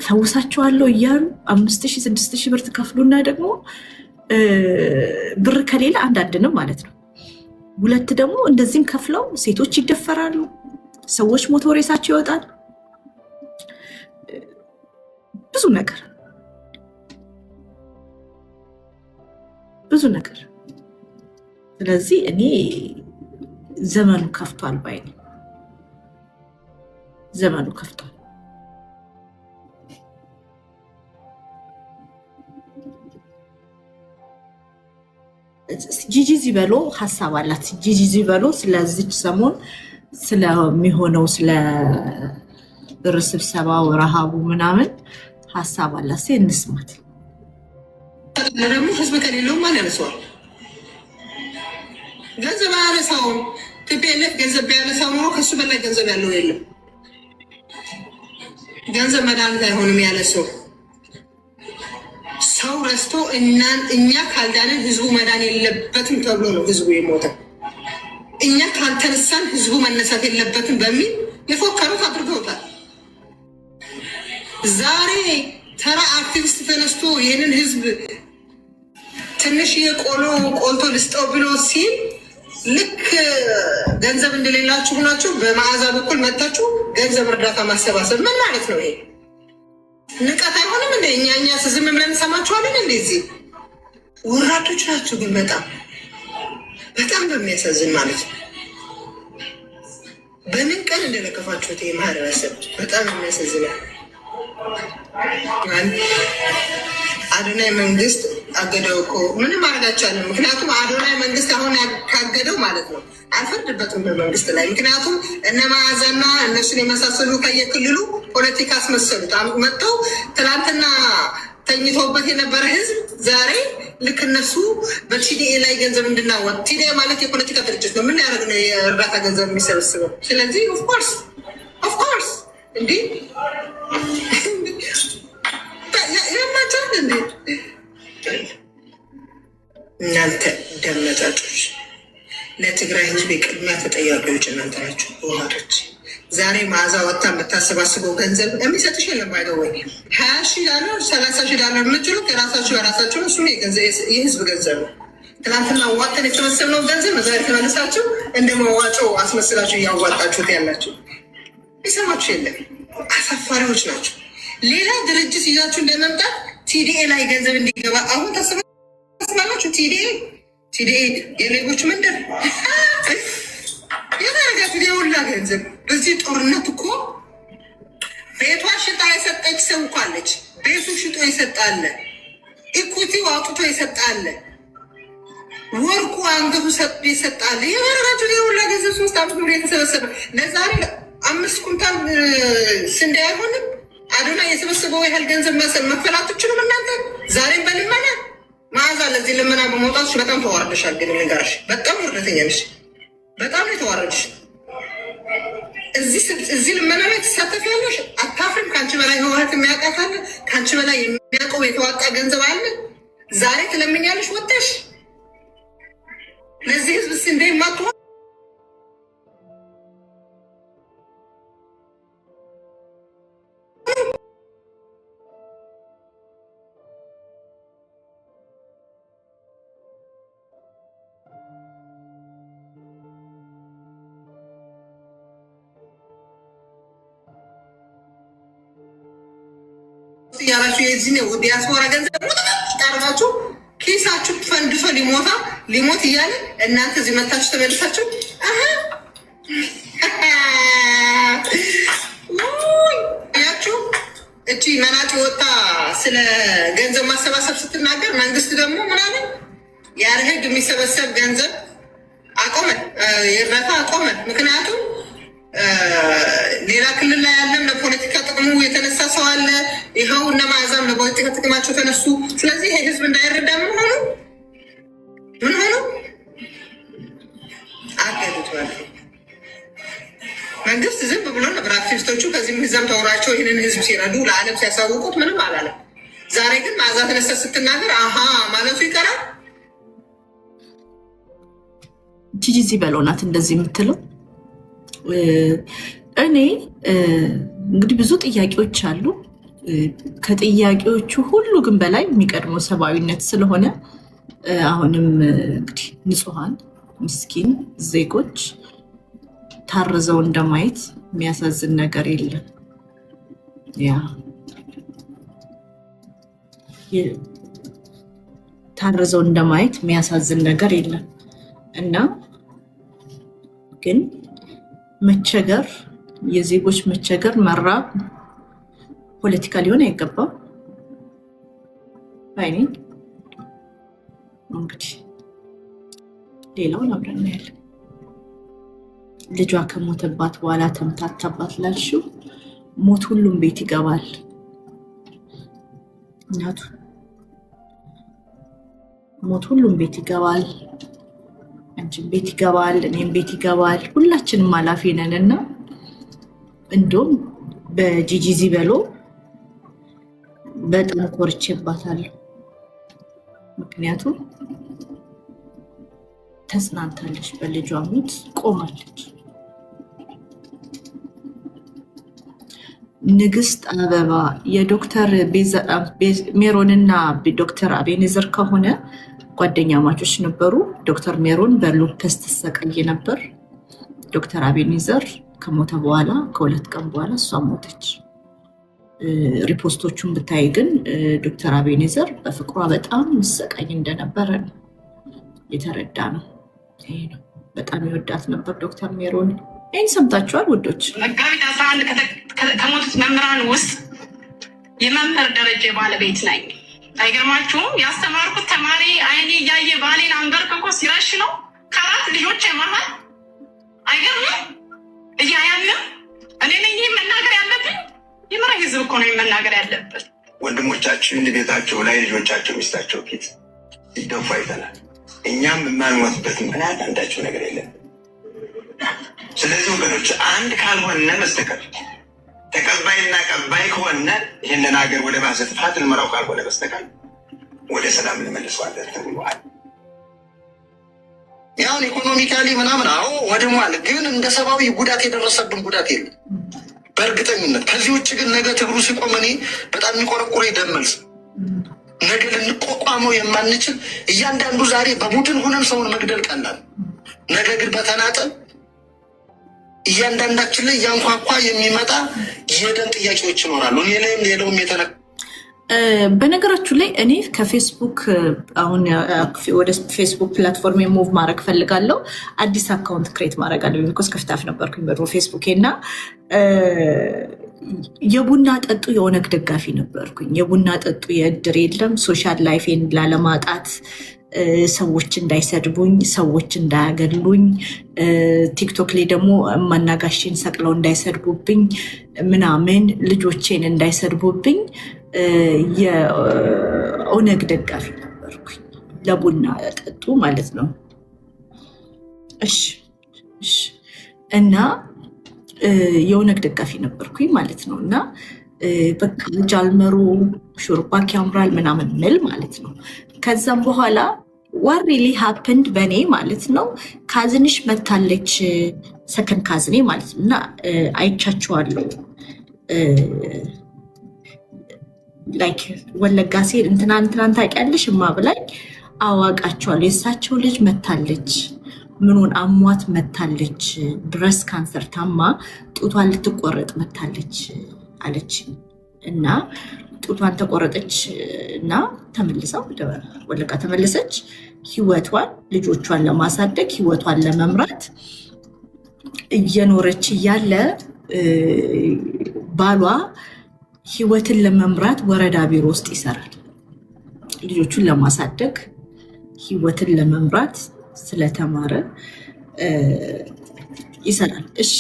ፈውሳቸዋለሁ እያሉ 5000 6000 ብር ትከፍሉና ደግሞ ብር ከሌለ አንዳንድንም ማለት ነው። ሁለት ደግሞ እንደዚህም ከፍለው ሴቶች ይደፈራሉ፣ ሰዎች ሞቶ ሬሳቸው ይወጣል። ብዙ ነገር። ስለዚህ እኔ ዘመኑ ከፍቷል ባይ ነኝ። ዘመኑ ከፍቷል። ጂጂ ዚበሎ ሀሳብ አላት። ጂጂ ዚበሎ ስለዚች ሰሞን ስለሚሆነው ስለ ስብሰባው ረሃቡ ምናምን ሀሳብ አላት። እንስማት። ደግሞ ህዝብ ከሌለው ማን ያነሳዋል? ገንዘብ አያነሳውም። ቲፒኤልኤፍ ገንዘብ ቢያነሳው ኖሮ ከሱ በላይ ገንዘብ ያለው የለም። ገንዘብ መድኃኒት አይሆንም ያለ ሰው ረስቶ እኛ ካልዳንን ህዝቡ መዳን የለበትም ተብሎ ነው ህዝቡ የሞተው። እኛ ካልተነሳን ህዝቡ መነሳት የለበትም በሚል የፎከሩት አድርገውታል። ዛሬ ተራ አክቲቪስት ተነስቶ ይህንን ህዝብ ትንሽ ቆልቶ ልስጠው ብሎ ሲል ልክ ገንዘብ እንደሌላችሁ ናቸው። በመዓዛ በኩል መጣችሁ ገንዘብ እርዳታ ማሰባሰብ ምን ማለት ነው? ይሄ ንቀት አይሆንም እንደ እኛ ዝም ብለን እንሰማችኋለን። እንደዚህ ወራቶች ናቸው። ግን በጣም በሚያሳዝን ማለት ነው። በምን ቀን እንደነከፋችሁት ይሄ ማህበረሰብ በጣም የሚያሳዝናል። አዶናይ መንግስት አገደው እኮ ምንም አረጋቻለን። ምክንያቱም አዶናይ መንግስት አሁን ካገደው ማለት ነው አልፈርድበትም በመንግስት ላይ። ምክንያቱም እነ መዓዛና እነሱን የመሳሰሉ ከየክልሉ ፖለቲካ አስመሰሉት። መጥተው ትናንትና ተኝተውበት የነበረ ህዝብ ዛሬ ልክ እነሱ በቲዲኤ ላይ ገንዘብ እንድናወጥ። ቲዲኤ ማለት የፖለቲካ ድርጅት ነው። ምን ያደርግ ነው የእርዳታ ገንዘብ የሚሰበስበው? ስለዚህ ኦፍኮርስ እንዲህ ያማቻል እንዴ እናንተ ደመጣጮች። ለትግራይ ህዝብ የቅድሚያ ተጠያቂዎች እናንተ ናቸው። ህወሓቶች ዛሬ መዓዛ ወጥታ የምታሰባስበው ገንዘብ የሚሰጥሽ የለም። አይደወይ $20,000 $30,000 የምትችሉት የራሳችሁ በራሳችሁ እሱ የህዝብ ገንዘብ ነው። ትናንትና ዋጠን የተሰበሰብነው ገንዘብ ዛሬ ተመልሳችሁ እንደ መዋጮ አስመስላችሁ እያዋጣችሁት ያላችሁ ይሰማችሁ የለም። አሳፋሪዎች ናቸው። ሌላ ድርጅት ይዛችሁ እንደመምጣት ቲዲኤ ላይ ገንዘብ እንዲገባ አሁን ታስባላችሁ። ቲዲኤ የሌቦች መንደር የታረጋችሁ የሁላ ገንዘብ በዚህ ጦርነት እኮ ቤቷ ሽጣ የሰጠች ሰው እኮ አለች። ቤቱ ሽጦ ይሰጣለ፣ ኢኩቲው አውጥቶ ይሰጣለ፣ ወርቁ አንገቱ ይሰጣለ። የታረጋችሁ የሁላ ገንዘብ 3 ዓመት ሙሉ የተሰበሰበ ለዛሬ 5 ኩንታል ስንዴ አይሆንም። አዶና የሰበሰበው ያህል ገንዘብ መክፈል አትችሉም እናንተ። ዛሬም በልመና መዓዛ ለዚህ ልመና በመውጣትሽ በጣም ተዋርደሻል። ግን ልንገርሽ በጣም ውርደተኛ ነሽ። በጣም ነው የተዋረድሽ። እዚህ ልመና ላይ ትሳተፊያለሽ። አታፍሪም? ከአንቺ በላይ ህወሓት የሚያውቃት አለ? ከአንቺ በላይ የሚያውቀው የተዋጣ ገንዘብ አለ? ዛሬ ትለምኛለሽ ወጥተሽ ለዚህ ህዝብ ስንዴ ማትሆ ያላችሁ የዚህ ነው ዲያስፖራ ገንዘብ ታርጋችሁ ኪሳችሁ ፈንድሶ ሊሞት እያለ እናንተ እዚህ መታችሁ ተመልሳችሁ ያችሁ እቺ መናጭ ወጣ ስለ ገንዘብ ማሰባሰብ ስትናገር መንግስት ደግሞ ምናምን ያለ ህግ የሚሰበሰብ ገንዘብ አቆመ፣ የእርዳታ አቆመ። ምክንያቱም ሌላ ክልል ላይ ያለም ለፖለቲካ ጥቅሙ የተነሳ ሰው አለ። ይኸው እነ መዓዛም ለፖለቲካ ጥቅማቸው ተነሱ። ስለዚህ ይሄ ህዝብ እንዳይረዳ ምን ሆኑ አገዱት ማለት ነው። መንግስት ዝም ብሎ ነበር። አክቲቪስቶቹ ከዚህም ጊዜም ተወራቸው ይህንን ህዝብ ሲረዱ ለዓለም ሲያሳውቁት ምንም አላለም። ዛሬ ግን መዓዛ ተነሳ ስትናገር አሀ ማለቱ ይቀራል። ጂጂ በሎናት እንደዚህ የምትለው እኔ እንግዲህ ብዙ ጥያቄዎች አሉ። ከጥያቄዎቹ ሁሉ ግን በላይ የሚቀድመው ሰብአዊነት ስለሆነ አሁንም እንግዲህ ንጹሐን ምስኪን ዜጎች ታርዘው እንደማየት የሚያሳዝን ነገር የለም። ታርዘው እንደማየት የሚያሳዝን ነገር የለም እና ግን መቸገር፣ የዜጎች መቸገር፣ መራብ ፖለቲካ ሊሆን አይገባም። ባይኔ እንግዲህ ሌላውን አብረን እናያለን። ልጇ ከሞተባት በኋላ ተምታታባት ላልሽው ሞት ሁሉም ቤት ይገባል። እናቱ ሞት ሁሉም ቤት ይገባል። አንቺም ቤት ይገባል፣ እኔም ቤት ይገባል። ሁላችንም ኃላፊ ነን እና እንደውም በጂጂ በሎ በጣም ኮርቼባታለሁ። ምክንያቱም ተጽናንታለች፣ በልጇ ሞት ቆማለች። ንግስት አበባ የዶክተር ሜሮንና ዶክተር አቤኔዘር ከሆነ ጓደኛ ማቾች ነበሩ። ዶክተር ሜሮን በሉፐስ ተሰቃይ ነበር። ዶክተር አቤኔዘር ከሞተ በኋላ ከ2 ቀን በኋላ እሷ ሞተች። ሪፖስቶቹን ብታይ ግን ዶክተር አቤኔዘር በፍቅሯ በጣም ይሰቃይ እንደነበረ ነው የተረዳ ነው። ይሄ ነው በጣም ይወዳት ነበር ዶክተር ሜሮን። ይህን ሰምታችኋል ውዶች። መጋቢት 11 ከሞቱት መምህራን ውስጥ የመምህር ደረጃ ባለቤት ነኝ። አይገርማችሁም? ያስተማርኩት ተማሪ አይኔ እያየ ባሌን አንበርክኮ ሲረሽ ነው ከ4 ልጆች መሀል። አይገርምም? እያያለም እኔ ነኝ ይህ መናገር ያለብኝ። የምራ ህዝብ እኮ ነው መናገር ያለበት። ወንድሞቻችን ቤታቸው ላይ ልጆቻቸው ሚስታቸው ፊት ሲደፉ አይተናል። እኛም የማንሞትበት ምክንያት አንዳቸው ነገር የለም። ስለዚህ ወገኖች አንድ ካልሆነ በስተቀር ተቀባይና ቀባይ ከሆነ ይህንን ሀገር ወደ ባሰ ጥፋት ልመራው ካልሆነ በስተቀር ወደ ሰላም ልመልሰዋለን ተብሏል። ያውን ኢኮኖሚካሊ ምናምን አዎ ወድሟል፣ ግን እንደ ሰብአዊ ጉዳት የደረሰብን ጉዳት የለም በእርግጠኝነት። ከዚህ ውጭ ግን ነገ ትግሩ ሲቆም እኔ በጣም የሚቆረቁር ይደመልስ ነገ ልንቋቋመው የማንችል እያንዳንዱ ዛሬ በቡድን ሆነን ሰውን መግደል ቀላል፣ ነገ ግን በተናጠል እያንዳንዳችን ላይ እያንኳኳ የሚመጣ የደም ጥያቄዎች ይኖራሉ። እኔ ላይም ሌላውም በነገራችሁ ላይ እኔ ከፌስቡክ አሁን ወደ ፌስቡክ ፕላትፎርም ሙቭ ማድረግ ፈልጋለሁ። አዲስ አካውንት ክሬት ማድረግ አለ። ቢኮዝ ከፍታፍ ነበርኩኝ በድሮ ፌስቡኬ እና የቡና ጠጡ የኦነግ ደጋፊ ነበርኩኝ። የቡና ጠጡ የእድር የለም ሶሻል ላይፌን ላለማጣት ሰዎች እንዳይሰድቡኝ፣ ሰዎች እንዳያገሉኝ፣ ቲክቶክ ላይ ደግሞ ማናጋሽን ሰቅለው እንዳይሰድቡብኝ ምናምን ልጆቼን እንዳይሰድቡብኝ የኦነግ ደጋፊ ነበርኩኝ። ለቡና ጠጡ ማለት ነው። እሺ እና የኦነግ ደጋፊ ነበርኩኝ ማለት ነው። እና በቃ ጃልመሮ ሹርባክ ያምራል ምናምን ምል ማለት ነው። ከዛም በኋላ ዋት ሪሊ ሃፕንድ በእኔ ማለት ነው። ካዝንሽ መታለች፣ ሰከንድ ካዝኔ ማለት ነው። እና አይቻችኋለሁ ላይክ ወለጋ ሴት እንትናን ታውቂያለሽ እማብላኝ አዋቃቸዋለሁ። የእሳቸው ልጅ መታለች፣ ምኑን አሟት መታለች፣ ብረስ ካንሰር ታማ ጡቷን ልትቆረጥ መታለች አለች። እና ጡቷን ተቆረጠች እና ተመልሳ ወደ ወለጋ ተመለሰች። ህይወቷን ልጆቿን ለማሳደግ ህይወቷን ለመምራት እየኖረች እያለ ባሏ ህይወትን ለመምራት ወረዳ ቢሮ ውስጥ ይሰራል። ልጆቹን ለማሳደግ ህይወትን ለመምራት ስለተማረ ይሰራል። እሺ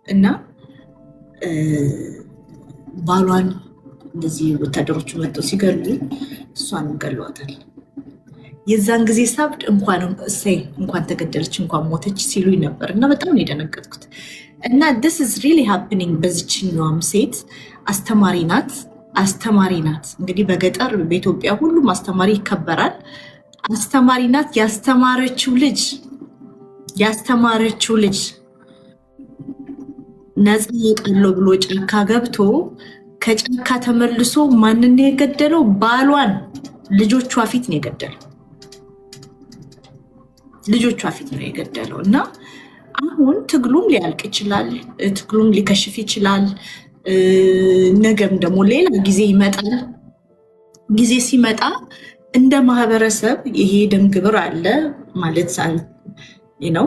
እና ባሏን እንደዚህ ወታደሮቹ መጥተው ሲገሉ እሷን ገሏታል። የዛን ጊዜ ሳብድ እንኳን ተገደለች እንኳን ሞተች ሲሉኝ ነበር እና በጣም የደነገጥኩት። እና this is really happening። በዚችኛዋም ሴት አስተማሪ ናት። እንግዲህ በገጠር በኢትዮጵያ ሁሉም አስተማሪ ይከበራል። አስተማሪ ናት። ያስተማረችው ልጅ ነፃ ይወጣለሁ ብሎ ጫካ ገብቶ ከጫካ ተመልሶ ማንን የገደለው? ባሏን ልጆቿ ፊት ነው የገደለው። እና አሁን ትግሉም ሊያልቅ ይችላል፣ ትግሉም ሊከሽፍ ይችላል። ነገም ደግሞ ሌላ ጊዜ ይመጣል። ጊዜ ሲመጣ እንደ ማህበረሰብ ይሄ ደም ግብር አለ ማለት ነው፣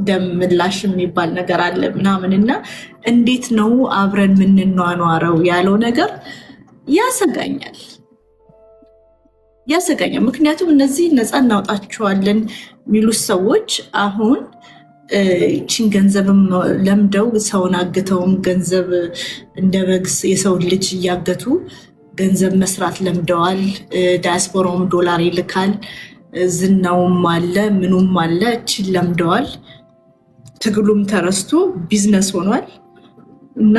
ደም ምላሽ የሚባል ነገር አለ ምናምን እና እንዴት ነው አብረን የምንኗኗረው ያለው ነገር ያሰጋኛል። ምክንያቱም እነዚህ ነፃ እናውጣቸዋለን የሚሉት ሰዎች አሁን ይህችን ገንዘብም ለምደው ሰውን አግተውም ገንዘብ እንደ በግስ የሰውን ልጅ እያገቱ ገንዘብ መስራት ለምደዋል። ዳያስፖራውም ዶላር ይልካል፣ ዝናውም አለ ምኑም አለ፣ እችን ለምደዋል። ትግሉም ተረስቶ ቢዝነስ ሆኗል። እና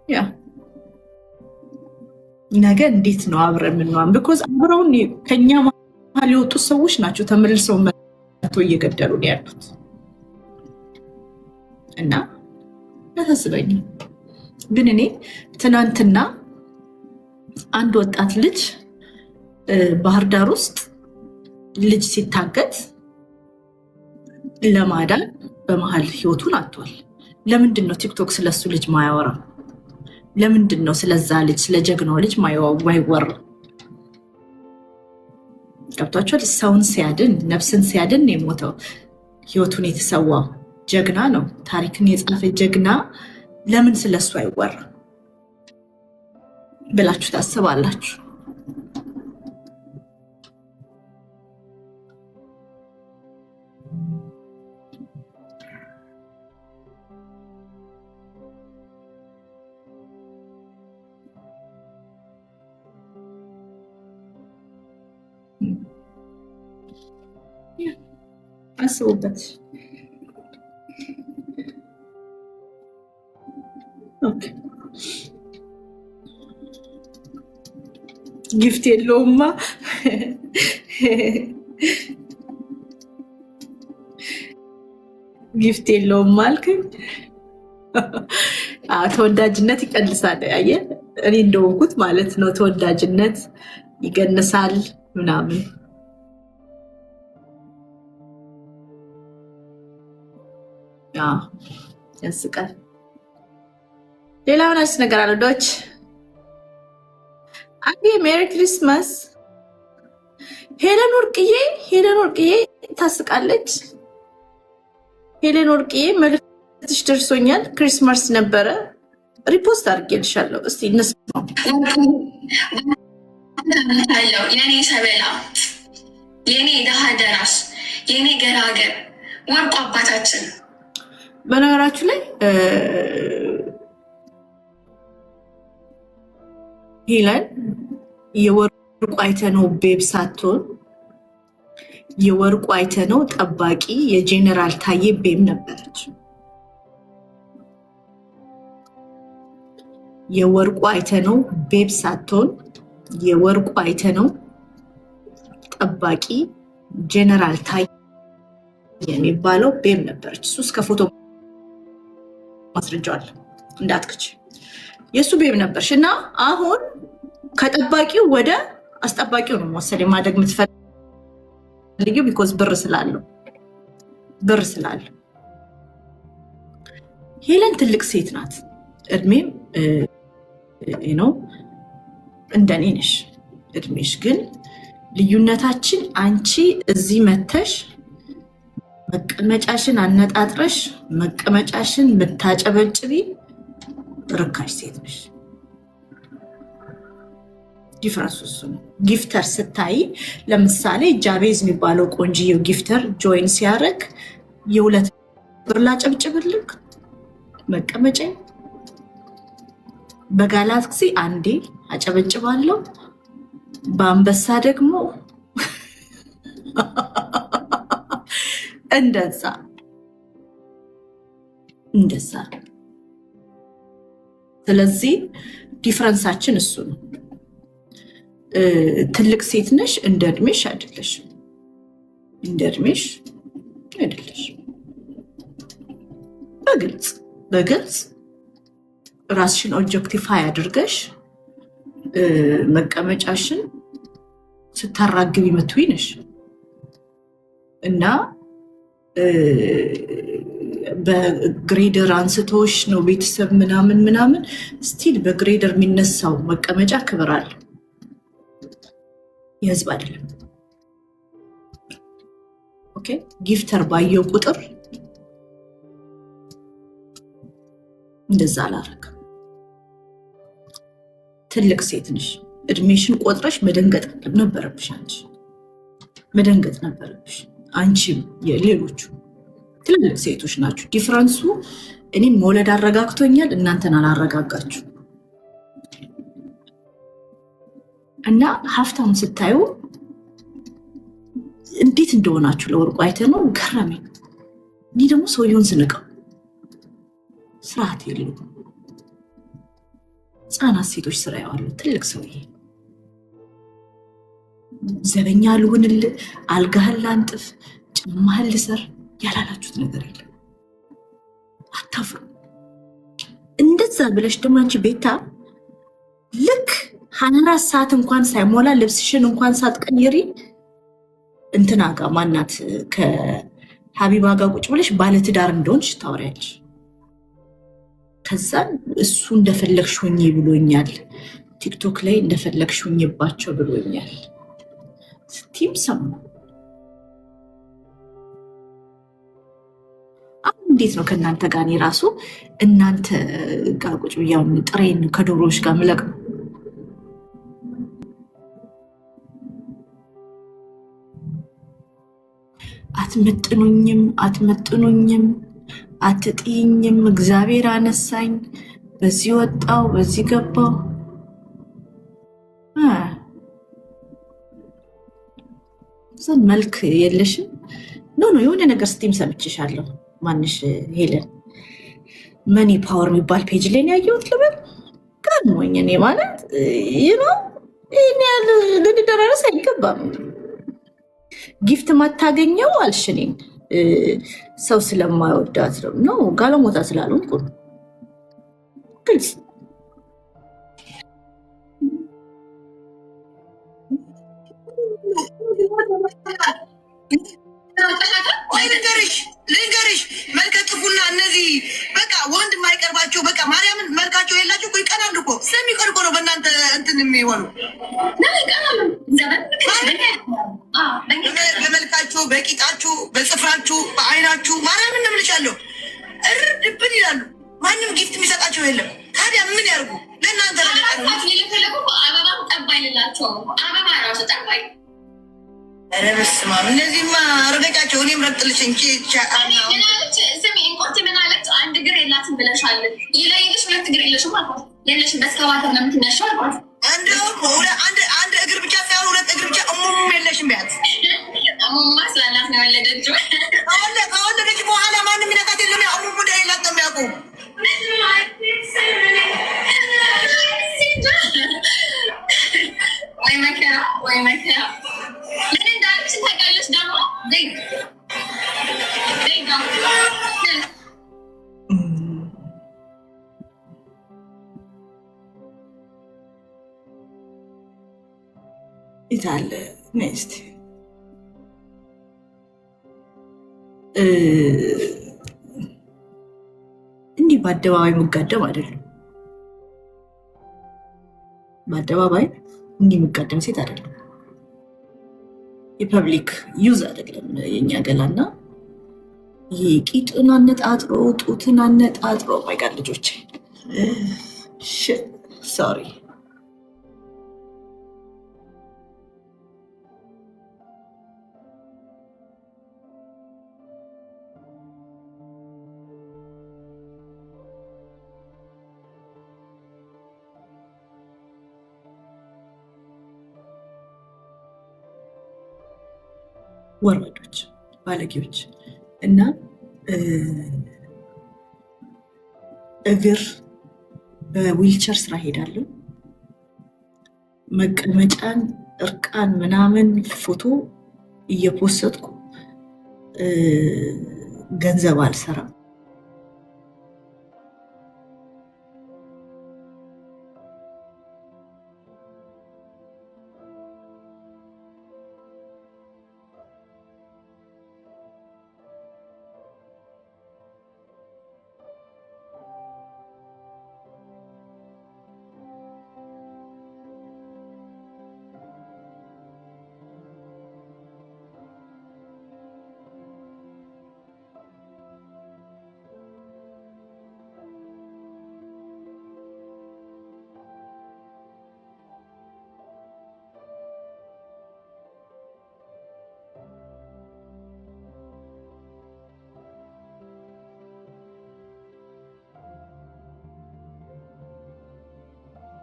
ያ ነገ እንዴት ነው አብረን የምንዋን? ቢኮዝ አብረውን ከኛ መሀል የወጡት ሰዎች ናቸው ተመልሰው መቶ እየገደሉ ያሉት። እና ያሳስበኝም። ግን እኔ ትናንትና አንድ ወጣት ልጅ ባህር ዳር ውስጥ ልጅ ሲታገት ለማዳን በመሀል ህይወቱን አጥቷል። ለምንድን ነው ቲክቶክ ስለሱ ልጅ ማያወራ? ለምንድን ነው ስለዛ ልጅ ስለ ጀግናው ልጅ ማይወራ? ገብቷቸዋል። ሰውን ሲያድን ነፍስን ሲያድን ነው የሞተው፣ ህይወቱን የተሰዋው ጀግና ነው። ታሪክን የጻፈ ጀግና ለምን ስለሱ አይወራ ብላችሁ ታስባላችሁ? አስቡበት። ጊፍት የለውማ ጊፍት የለውም አልከኝ። ተወዳጅነት ይቀንሳል። አየህ እኔ እንደወንኩት ማለት ነው። ተወዳጅነት ይቀንሳል ምናምን። ያስቃል። ሌላ ምን አዲስ ነገር አለ? ዶች አንዴ ሜሪ ክሪስማስ። ሄለን ወርቅዬ ታስቃለች። ሄለን ወርቅዬ መልዕክትሽ ደርሶኛል። ክሪስማስ ነበረ፣ ሪፖስት አድርጌልሻለሁ። እስቲ እንስማው። የኔ ሰበላ፣ የኔ ደሃ ደራሽ፣ የኔ ገራገር ወርቁ አባታችን። በነገራችሁ ላይ ሄለን የወርቁ አይተነው ቤብ ሳትሆን የወርቁ አይተነው ጠባቂ የጄኔራል ታዬ ቤብ ነበረች። የወርቁ አይተነው ቤብ ሳትሆን የወርቁ አይተነው ጠባቂ ጄኔራል ታዬ የሚባለው ቤብ ነበረች። እሱ እስከ ፎቶ ማስረጃዋል እንዳትክች የእሱ ቤብ ነበርሽ። እና አሁን ከጠባቂው ወደ አስጠባቂው ነው መወሰድ ማደግ የምትፈልጊው ቢኮዝ ብር ስላለው። ሄለን ትልቅ ሴት ናት። እድሜም ነው እንደኔ ነሽ እድሜሽ። ግን ልዩነታችን አንቺ እዚህ መተሽ መቀመጫሽን አነጣጥረሽ መቀመጫሽን ብታጨበጭቢ ርካሽ ሴት ነሽ። ዲፍረንሱ እሱ ነው። ጊፍተር ስታይ ለምሳሌ ጃቤዝ የሚባለው ቆንጂየው ጊፍተር ጆይን ሲያደርግ የ2 ብር ላጨብጭብልክ መቀመጫ። በጋላክሲ አንዴ አጨበጭባለሁ፣ በአንበሳ ደግሞ እንደዛ። ስለዚህ ዲፍረንሳችን እሱ ነው። ትልቅ ሴት ነሽ፣ እንደ እድሜሽ አይደለሽም። በግልጽ ራስሽን ኦብጀክቲፋይ አድርገሽ መቀመጫሽን ስታራግቢ የምትውይ ነሽ እና በግሬደር አንስቶሽ ነው ቤተሰብ ምናምን ስቲል በግሬደር የሚነሳው መቀመጫ ክብር አለ። የህዝብ አይደለም። ኦኬ ጊፍተር ባየው ቁጥር እንደዛ አላረግም። ትልቅ ሴት ነሽ። እድሜሽን ቆጥረሽ መደንገጥ ነበረብሽ። መደንገጥ ነበረብሽ። አንቺም የሌሎቹ ትልልቅ ሴቶች ናችሁ። ዲፍረንሱ እኔም መውለድ አረጋግቶኛል፣ እናንተን አላረጋጋችሁ። እና ሀብታም ስታዩ እንዴት እንደሆናችሁ ለወርቁ አይተነው ገረመኝ። እኔ ደግሞ ሰውየውን ስንቀው ስርዓት የለውም። ህፃናት ሴቶች ስራ ያዋሉ ትልቅ ሰውዬ ዘበኛ ልሁንል፣ አልጋህን ላንጥፍ፣ ጫማህን ልሰር ያላላችሁት ነገር የለም። አታፍሩ። እንደዛ ብለሽ ደግሞ አንቺ ቤታ ልክ 24 ሰዓት እንኳን ሳይሞላ ልብስሽን እንኳን ሳትቀይሪ እንትና ጋር ማናት ከሀቢባ ጋር ቁጭ ብለሽ ባለትዳር እንደሆንሽ ታወሪያለሽ። ከዛን እሱ እንደፈለግሽ ሆኜ ብሎኛል፣ ቲክቶክ ላይ እንደፈለግሽ ሆኜባቸው ብሎኛል ስቲም ሰሙ። አሁን እንዴት ነው ከእናንተ ጋር እኔ ራሱ እናንተ ጋር ቁጭ ብያውን ጥሬን ከዶሮዎች ጋር ምለቅ አትመጥኑኝም፣ አትጥይኝም። እግዚአብሔር አነሳኝ፣ በዚህ ወጣው፣ በዚህ ገባው። ዘን መልክ የለሽም። ኖ የሆነ ነገር ስቲም ሰምችሻለሁ። ማንሽ ሄለን መኒ ፓወር የሚባል ፔጅ ላይ ያየሁት ልበል ቀድሞኝ። እኔ ማለት ይህን ያህል ልንደራረስ አይገባም። ጊፍት ማታገኘው አልሽኔን ሰው ስለማይወዳት ነው ጋለሞታ ስላልሆንኩ ነው። ግልጽ ልንገርሽ መልከጥፉና እነዚህ በቃ ወንድ የማይቀርባቸው በቃ ማርያምን መልካቸው የላቸው ይቀናሉ እኮ ስለሚቀር እኮ ነው በእናንተ እንትን የሚሆኑ በመልካችሁ፣ በቂጣችሁ፣ በጽፍራችሁ፣ በአይናችሁ ማርያምን እምልሻለሁ እርድብን ይላሉ። ማንም ጊፍት የሚሰጣቸው የለም። ታዲያ ምን ያርጉ? ለእናንተ አበባም ጠባይ ልላቸው አበባ ራሱ ጠባይ ኧረ በስመ አብ እነዚህማ ረገጫቸው። እኔም ረግጥልሽ እንጂ ስሚ እንቆርት ምን አለች? አንድ እግር የላትም ብለሻል። ይለይልሽ ሁለት እግር የለሽም አልኳት። የለሽም በስከባተር ነው የምትነሺው አልኳት። አንድ እግር ብቻ ሳይሆን ሁለት እግር ብቻ እሙሙም የለሽም ቢያት እሙሙማ ስላላት ነው የወለደችው። ከወለደች በኋላ ማንም ይነካት የለም። ያ እሙሙ እንደሌላት ነው የሚያውቁ። ወይ መከራ ወይ መከራ። ምን እንዳለች ታውቂያለሽ? ደግሞ ይታለ ኔክስት እንዲህ በአደባባይ መጋደም አይደለም። በአደባባይ እንዲህ የምጋደም ሴት አይደለም። የፐብሊክ ዩዝ አይደለም የኛ ገላና ይሄ ቂጡን አነጣጥሮ ጡትን አነጣጥሮ ማይጋድ ልጆች ሶሪ ወረዶች ባለጌዎች እና እግር በዊልቸር ስራ ሄዳለሁ። መቀመጫን እርቃን ምናምን ፎቶ እየፖሰትኩ ገንዘብ አልሰራም።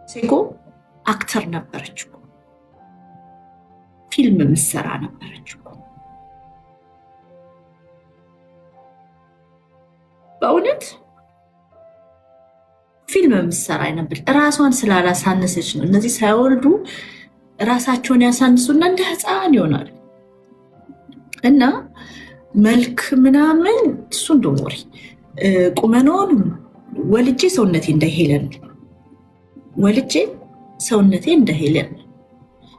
ሴጎ አክተር ነበረች እኮ ፊልም ምሰራ ነበረች እኮ በእውነት ፊልም ምሰራ ነበር። እራሷን ስላላሳነሰች ነው። እነዚህ ሳይወልዱ ራሳቸውን ያሳንሱና እንደ ህፃን ይሆናሉ። እና መልክ ምናምን እሱ እንደሞሪ ቁመናውን ወልጄ ሰውነቴ እንደ ሄለን ወልጄ ሰውነቴ እንደ ሄለን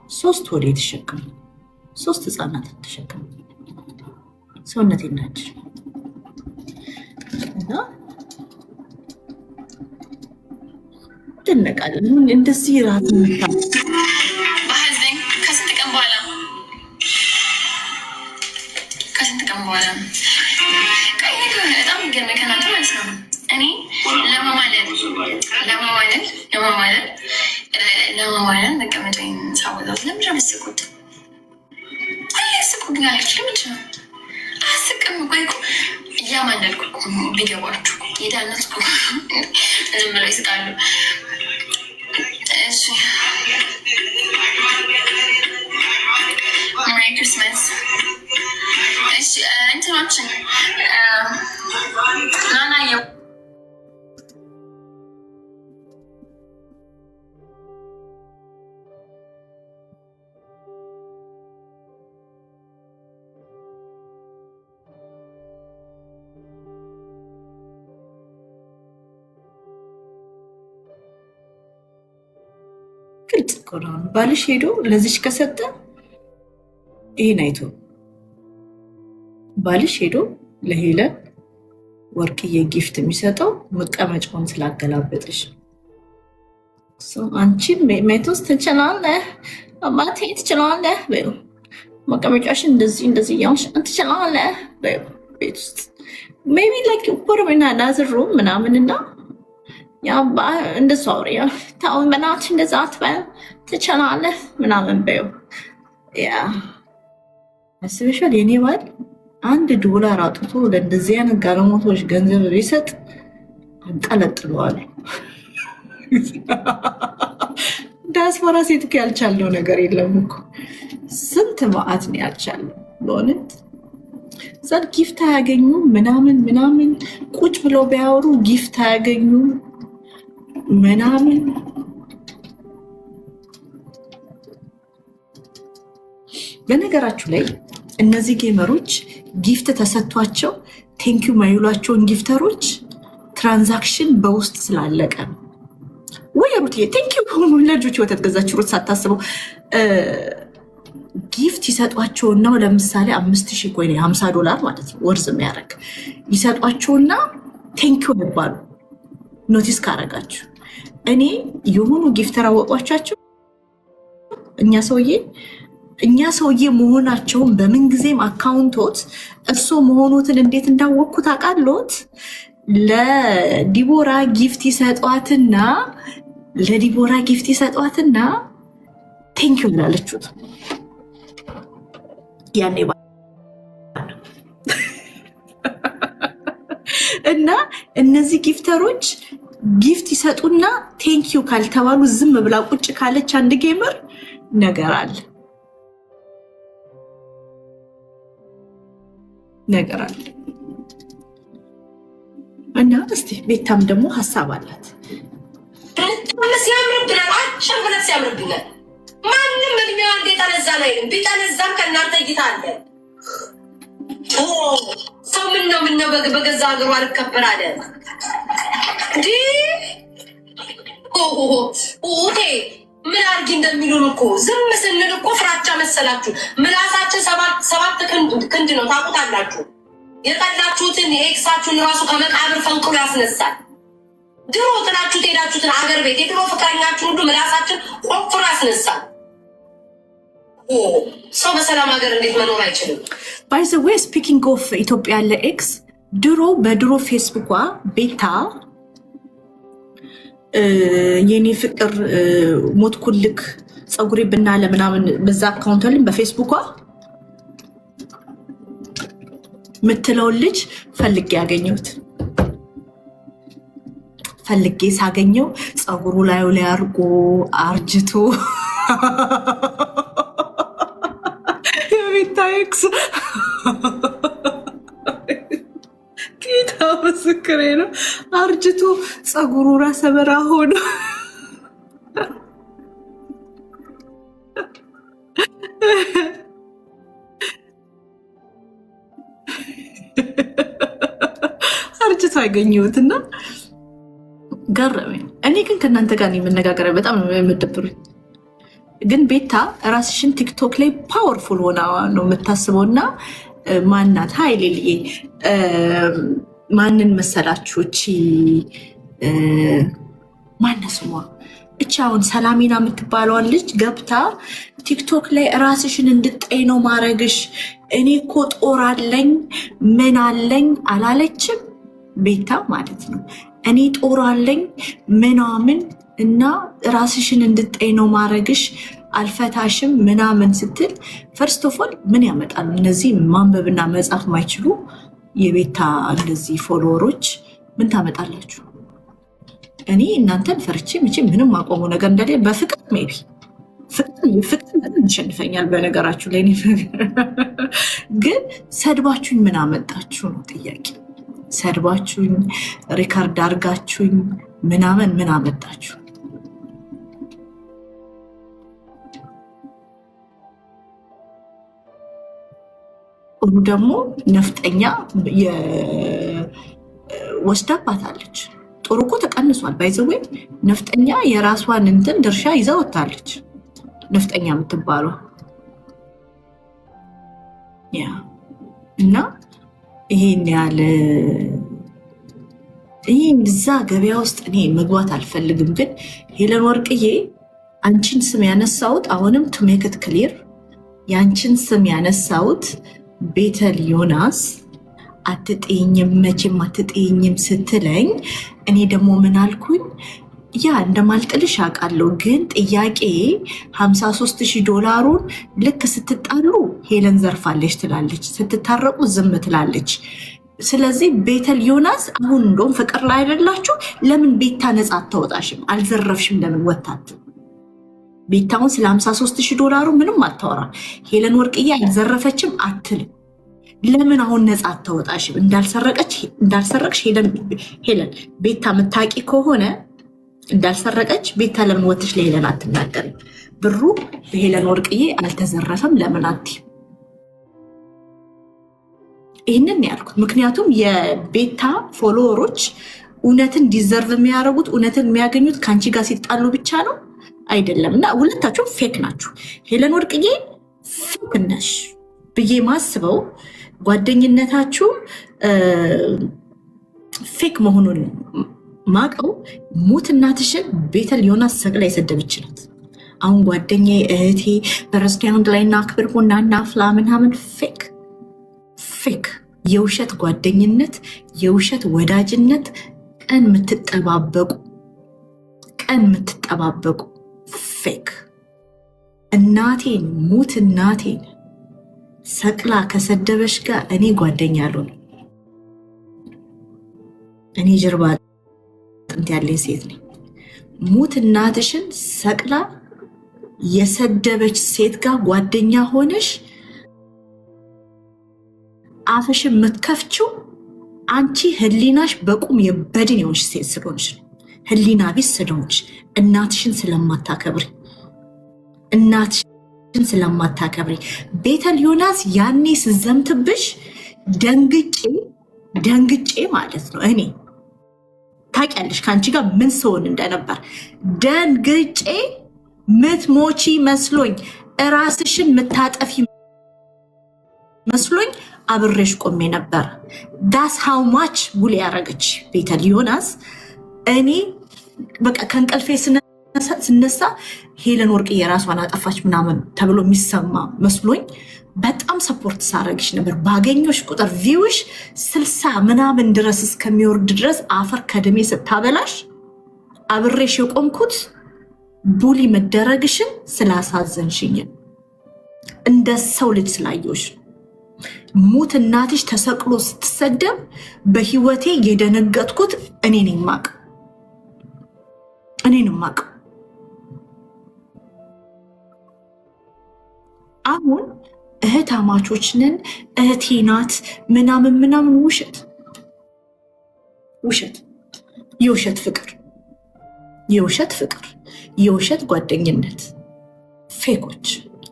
3 ወር የተሸከሙ 3 ህፃናት ተሸከሙ ሰውነቴ ናች። እና ትነቃለን እንደዚህ ራሱ ምታ ባህልኝ ከስንት ቀን በኋላ ቀይ በጣም ገና ከናት ማለት ነው። እኔ ለማማለል መቀመጫዬን ሳወዛት ለምንድን ነው የምትስቁት? አያስቁኝ አለች። ለምንድን ነው አያስቅም? ቆይ እኮ እያማለልኩ እኮ ቢገባችሁ የዳነት እኮ ዝም ብለው ይስቃሉ። እሺ ሜሪ ክሪስማስ። እሺ እንትኖችን ናናየው ግልጽ እኮ ነው። ባልሽ ሄዶ ለዚች ከሰጠ ይሄን አይቶ ባልሽ ሄዶ ለሄለን ወርቅዬ ጊፍት የሚሰጠው መቀመጫውን ስላገላበጠሽ አንቺን ሜቶስ ትችላለህ ማቴ ትችላለህ በይው። መቀመጫሽን እንደዚህ እያልሽ ትችላለህ በይው። ቤት ውስጥ ሜቢ ላይክ ፖርምና ናዝሩ ምናምንና እንደሱ አውሪያ ታው መናት እንደዛ አትበል ትችላለህ ምናምን በይው። አስበሻል? የኔ ባል $1 አውጥቶ ለእንደዚህ አይነት ጋለሞቶች ገንዘብ ቢሰጥ አንጠለጥለዋል። ዳስፖራ ሴት እኮ ያልቻለው ነገር የለም እኮ ስንት መዓት ነው ያልቻለው በእውነት። ዘን ጊፍት አያገኙ ምናምን ቁጭ ብለው ቢያወሩ ጊፍት አያገኙ ምናምን። በነገራችሁ ላይ እነዚህ ጌመሮች ጊፍት ተሰጥቷቸው ቴንኪዩ ማይሏቸውን ጊፍተሮች ትራንዛክሽን በውስጥ ስላለቀ ነው። ወይ ሩትዬ ቴንኪዩ ለልጆች ወተት ገዛች ሩት ሳታስበው ጊፍት ይሰጧቸውና ለምሳሌ 5,000 ኮይን $50 ማለት ነው ወርዝ የሚያደርግ ይሰጧቸውና ቴንኪዩ ይባሉ። ኖቲስ ካረጋችሁ እኔ የሆኑ ጊፍተር አወቋቻቸው እኛ ሰውዬ መሆናቸውን በምንጊዜም አካውንቶት እርሶ መሆኑትን እንዴት እንዳወቅኩት አውቃለሁት። ለዲቦራ ጊፍት ይሰጧትና ቴንኪዩ ላለችሁት ያኔ እና እነዚህ ጊፍተሮች ጊፍት ይሰጡና ቴንኪዩ ካልተባሉ ዝም ብላ ቁጭ ካለች አንድ ጌመር ነገር አለ እና እስቲ ቤታም ደግሞ ሀሳብ አላት። ሲያምርብናል ማንም እድሜዋ እንደጠነዛ ላይ ቢጠነዛም ከእናንተ እይታ አለ። ሰው ምነው በገዛ ሀገሩ አልከበር አለ እንዲ ምን አርጊ እንደሚሉን እኮ ዝም ስንል እኮ ፍራቻ መሰላችሁ። ምላሳችን 7 ክንድ ነው ታውቁታላችሁ። የጠላችሁትን የኤክሳችሁን ራሱ ከመቃብር ፈንቅሎ ያስነሳል። ድሮ ጥላችሁት ሄዳችሁትን አገር ቤት የድሮ ፍቅረኛችሁን ሁሉ ምላሳችን ቆፍሮ ያስነሳል። ሰው በሰላም ሀገር እንዴት መኖር አይችልም? ባይ ዘ ዌይ ስፒኪንግ ኦፍ ኢትዮጵያ ያለ ኤክስ በድሮ ፌስቡኳ ቤታ የኔ ፍቅር ሞትኩልክ ፀጉሬ ብናለ ምናምን በዛ አካውንት ላይ በፌስቡኳ ምትለው ልጅ ፈልጌ ያገኘሁት ሳገኘው ፀጉሩ ላይ አርጎ አርጅቶ የቤታ ኤክስ ጌታ ምስክሬ ነው። አርጅቶ ፀጉሩ ራሰ በራ ሆኖ አርጅቶ ያገኘሁትና ገረመኝ። እኔ ግን ከእናንተ ጋር የምነጋገር በጣም የምትደብሩኝ ግን ቤታ ራስሽን ቲክቶክ ላይ ፓወርፉል ሆና ነው የምታስበው። እና ማናት ሀይሌልዬ ማንን መሰላችሁ? ማነ ስሟ እቺ አሁን ሰላሚና የምትባለዋን ልጅ ገብታ ቲክቶክ ላይ ራስሽን እንድጠይ ነው ማረግሽ። እኔ እኮ ጦር አለኝ ምን አለኝ አላለችም ቤታ ማለት ነው። እኔ ጦር አለኝ ምናምን እና ራስሽን እንድጠይ ነው ማረግሽ አልፈታሽም ምናምን ስትል ፈርስት ኦፍ ኦል ምን ያመጣሉ እነዚህ ማንበብና መጻፍ ማይችሉ የቤታ እንደዚህ ፎሎወሮች ምን ታመጣላችሁ? እኔ እናንተን ፈርቼ ምንም ማቆመው ነገር እንደሌለ በፍቅር ሜቢ ፍቅር ይሸንፈኛል። በነገራችሁ ላይ ግን ሰድባችሁኝ ምን አመጣችሁ ነው ጥያቄ። ሰድባችሁኝ ሪካርድ አርጋችሁኝ ምናምን ምን አመጣችሁ? ሁሉ ደግሞ ነፍጠኛ ወስዳባታለች። ጦር እኮ ተቀንሷል። ባይዘዌ ነፍጠኛ የራሷን እንትን ድርሻ ይዛ ወጥታለች። ነፍጠኛ የምትባሏ ያ እና ይሄን ያለ ይሄን እዛ ገበያ ውስጥ እኔ መግባት አልፈልግም። ግን ሄለን ወርቅዬ አንቺን ስም ያነሳሁት አሁንም ቱ ሜክ ኢት ክሊር የአንቺን ስም ያነሳሁት ቤተል ዮናስ አትጤኝም መቼም አትጤኝም ስትለኝ እኔ ደግሞ ምን አልኩኝ? ያ እንደማልጥልሽ አውቃለሁ። ግን ጥያቄ $53,000 ልክ ስትጣሉ ሄለን ዘርፋለች ትላለች፣ ስትታረቁ ዝም ትላለች። ስለዚህ ቤተል ዮናስ አሁን እንደውም ፍቅር ላይ አይደላችሁ? ለምን ቤታ ነፃ አታወጣሽም? አልዘረፍሽም ለምን ወታት? ቤታውን ስለ $53,000 ምንም አታወራም። ሄለን ወርቅዬ አልዘረፈችም አትልም። ለምን አሁን ነፃ አታወጣሽም? እንዳልሰረቅሽ ሄለን ቤታ ምታቂ ከሆነ እንዳልሰረቀች ቤታ ለምን ወጥሽ ለሄለን አትናገርም? ብሩ በሄለን ወርቅዬ አልተዘረፈም ለምን አትይም? ይህንን ያልኩት ምክንያቱም የቤታ ፎሎወሮች እውነትን ዲዘርቭ የሚያደርጉት እውነትን የሚያገኙት ከአንቺ ጋር ሲጣሉ ብቻ ነው አይደለም። እና ሁለታችሁም ፌክ ናችሁ። ሄለን ወርቅዬ ፌክ ነሽ ብዬ ማስበው ጓደኝነታችሁ ፌክ መሆኑን ማቀው ሙት እናትሽን ቤተል ዮናስ ሰቅላ የሰደበችለት አሁን ጓደኛዬ እህቴ በረስቶራንት ላይ እናክብር ቡና እናፍላ ምናምን ፌክ የውሸት ጓደኝነት የውሸት ወዳጅነት ቀን የምትጠባበቁ ፌክ እናቴን ሙት እናቴን ሰቅላ ከሰደበሽ ጋር እኔ ጓደኛ አልሆንም። እኔ ጀርባ አጥንት ያለኝ ሴት ነኝ። ሙት እናትሽን ሰቅላ የሰደበች ሴት ጋር ጓደኛ ሆነሽ አፍሽን የምትከፍችው አንቺ ህሊናሽ በቁም የበድን የሆንሽ ሴት ስለሆንሽ ነው። ህሊና ቢስ ስለሆንሽ እናትሽን ስለማታከብሪ ቤተል ዮናስ ያኔ ስዘምትብሽ ደንግጬ ማለት ነው። እኔ ታውቂያለሽ ከአንቺ ጋር ምን ስሆን እንደነበር ደንግጬ ምትሞቺ መስሎኝ እራስሽን ምታጠፊ መስሎኝ አብሬሽ ቆሜ ነበር። ዳስ ሃው ማች ጉል ያረገች ቤተል ዮናስ። እኔ በቃ ከእንቅልፌ ስነሳ ሄለን ወርቅ የራሷን አጠፋች ምናምን ተብሎ የሚሰማ መስሎኝ በጣም ሰፖርት ሳረግሽ ነበር። ባገኘሽ ቁጥር ቪውሽ 60 ምናምን ድረስ እስከሚወርድ ድረስ አፈር ከደሜ ስታበላሽ አብሬሽ የቆምኩት ቡሊ መደረግሽን ስላሳዘንሽኝ እንደ ሰው ልጅ ስላየሽ ሙት እናትሽ ተሰቅሎ ስትሰደብ በህይወቴ የደነገጥኩት እኔን ማቅ አሁን እህት አማቾች ነን እህቴ ናት ምናምን ውሸት የውሸት ፍቅር የውሸት ጓደኝነት ፌኮች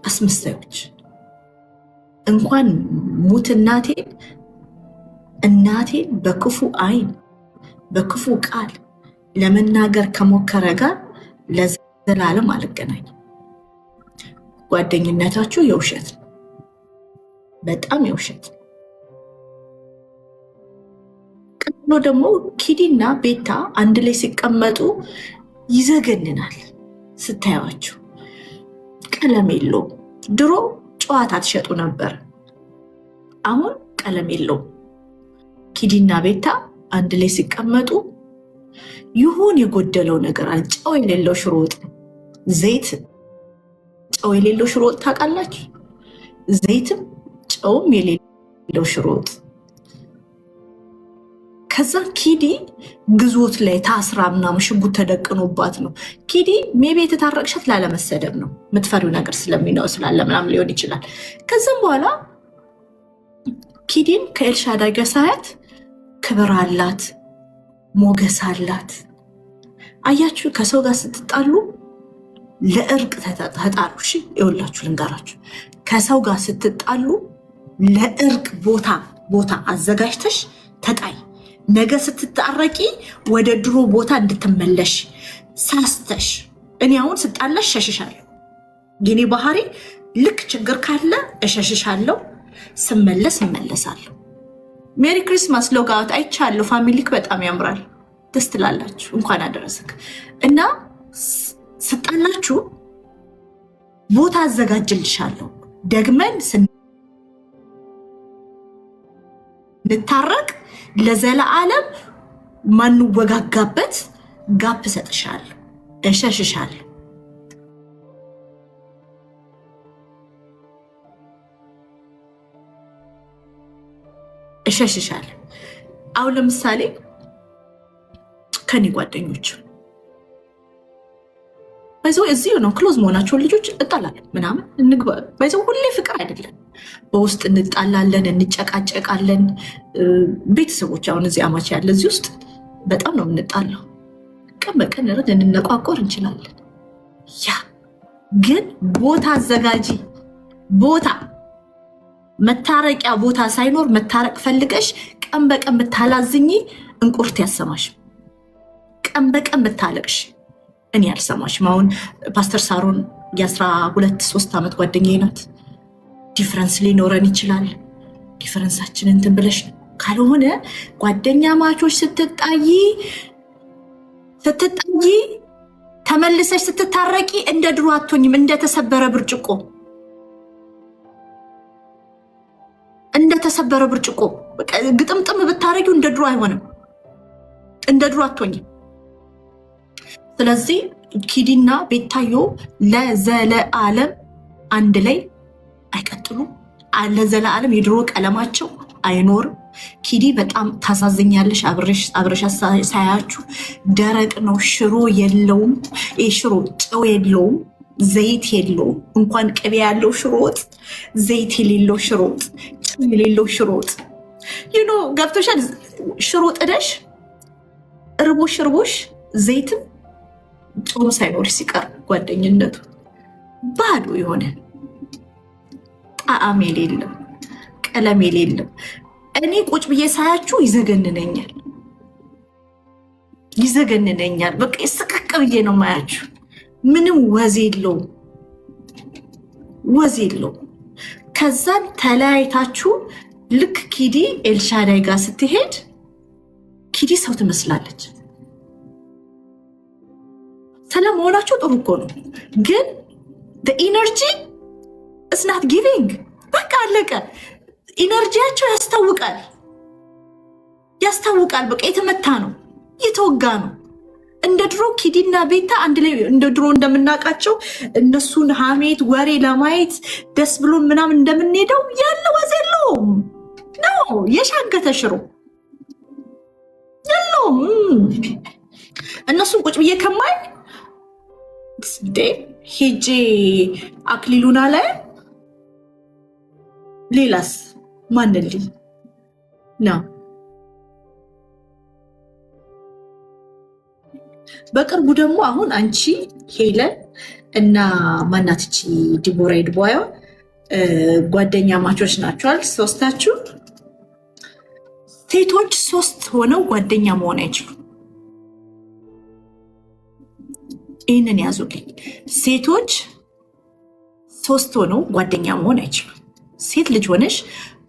አስመሳዮች እንኳን ሙት እናቴን በክፉ አይን በክፉ ቃል ለመናገር ከሞከረ ጋር ለዘላለም አልገናኝም። ጓደኝነታችሁ የውሸት በጣም የውሸት። ቀጥሎ ደግሞ ኪዲና ቤታ አንድ ላይ ሲቀመጡ ይዘገንናል ስታያቸው። ቀለም የለውም። ድሮ ጨዋታ ትሸጡ ነበር፣ አሁን ቀለም የለውም። ኪዲና ቤታ አንድ ላይ ሲቀመጡ ይሁን የጎደለው ነገር አለ። ጨው የሌለው ሽሮ ወጥ ዘይት ጨው የሌለው ሽሮ ወጥ ታውቃላችሁ? ዘይትም ጨውም የሌለው ሽሮ ወጥ። ከዛ ኪዲ ግዞት ላይ ታስራ ምናምን ሽጉጥ ተደቅኖባት ነው። ኪዲ ሜቢ የተታረቅሻት ላለመሰደብ ነው፣ የምትፈሪው ነገር ስለሚነው ስላለ ምናምን ሊሆን ይችላል። ከዛም በኋላ ኪዲን ከኤልሻዳይ ጋር ሳያት ክብር አላት፣ ሞገስ አላት። አያችሁ፣ ከሰው ጋር ስትጣሉ ለእርቅ ተጣሉ። እሺ ይኸውላችሁ ልንገራችሁ፣ ከሰው ጋር ስትጣሉ ለእርቅ ቦታ አዘጋጅተሽ ተጣይ። ነገ ስትጣረቂ ወደ ድሮ ቦታ እንድትመለሽ ሳስተሽ። እኔ አሁን ስጣላሽ ሸሽሻለሁ። የኔ ባህሪ ልክ ችግር ካለ እሸሽሻለሁ፣ ስመለስ እመለሳለሁ። ሜሪ ክሪስማስ ሎጋውት አይቻለሁ። ፋሚሊክ በጣም ያምራል፣ ደስ ትላላችሁ። እንኳን አደረሰክ እና ስጣላችሁ ቦታ አዘጋጅልሻለሁ። ደግመን ስንታረቅ ለዘለዓለም ማንወጋጋበት ጋፕ ሰጥሻለሁ፣ እሸሽሻለሁ። አሁን ለምሳሌ ከኔ ጓደኞች በዛው እዚህ ነው ክሎዝ መሆናቸውን ልጆች እጣላለሁ ምናምን እንግባ። በዛው ሁሌ ፍቅር አይደለም፣ በውስጥ እንጣላለን፣ እንጨቃጨቃለን። ቤተሰቦች አሁን እዚህ አማች ያለ እዚህ ውስጥ በጣም ነው የምንጣላው። ቀን በቀን ልንነቋቆር እንችላለን። ያ ግን ቦታ አዘጋጂ፣ ቦታ መታረቂያ ቦታ ሳይኖር መታረቅ ፈልገሽ ቀን በቀን ብታላዝኝ እንቁርት ያሰማሽ፣ ቀን በቀን ብታለቅሽ እኔ አልሰማሽም። አሁን ፓስተር ሳሮን የ12-13 ዓመት ጓደኛዬ ናት። ዲፍረንስ ሊኖረን ይችላል። ዲፍረንሳችን እንትን ብለሽ ካልሆነ ጓደኛ ማቾች ስትጣይ ተመልሰሽ ስትታረቂ እንደ ድሮ አትሆኝም። እንደተሰበረ ብርጭቆ ግጥምጥም ብታረጊው እንደ ድሮ አይሆንም፣ እንደ ድሮ አትሆኝም። ስለዚህ ኪዲና ቤታዮ ለዘለዓለም አንድ ላይ አይቀጥሉም። ለዘለዓለም የድሮ ቀለማቸው አይኖርም። ኪዲ በጣም ታሳዝኛለሽ። አብረሻ ሳያችሁ ደረቅ ነው። ሽሮ የለውም። ሽሮ ጨው የለውም፣ ዘይት የለውም። እንኳን ቅቤ ያለው ሽሮ ወጥ፣ ዘይት የሌለው ሽሮ ወጥ፣ ጨው የሌለው ሽሮ ወጥ ገብቶሻል። ሽሮ ጥደሽ እርቦሽ ዘይትም ጾም ሳይኖር ሲቀር ጓደኝነቱ ባዶ የሆነ ጣዕም የሌለው ቀለም የሌለው። እኔ ቁጭ ብዬ ሳያችሁ ይዘገንነኛል። በቃ ስቅቅ ብዬ ነው ማያችሁ። ምንም ወዝ የለውም። ከዛን ተለያይታችሁ ልክ ኪዲ ኤልሻዳይ ጋር ስትሄድ ኪዲ ሰው ትመስላለች። ስለመሆናቸው ጥሩ እኮ ነው፣ ግን ኢነርጂ እስናት ጊቪንግ በቃ አለቀ። ኢነርጂያቸው ያስታውቃል። በቃ የተመታ ነው፣ የተወጋ ነው። እንደ ድሮ ኪዲና ቤታ አንድ ላይ እንደ ድሮ እንደምናውቃቸው እነሱን ሀሜት ወሬ ለማየት ደስ ብሎ ምናምን እንደምንሄደው ያለ ወዝ የለውም ነው። የሻገተ ሽሮ የለውም። እነሱን ቁጭ ብዬ ከማይ ሄጄ አክሊሉና ላይ ሌላስ ማንልኝ ነው። በቅርቡ ደግሞ አሁን አንቺ ሄለን እና ማናትቺ ዲቦራ ድቦያ ጓደኛ ማቾች ናቸዋል። ሶስታችሁ ሴቶች 3 ሆነው ጓደኛ መሆን አይችሉም። ይህንን ያዙልኝ። ሴቶች 3 ሆነው ጓደኛ መሆን አይችሉም። ሴት ልጅ ሆነሽ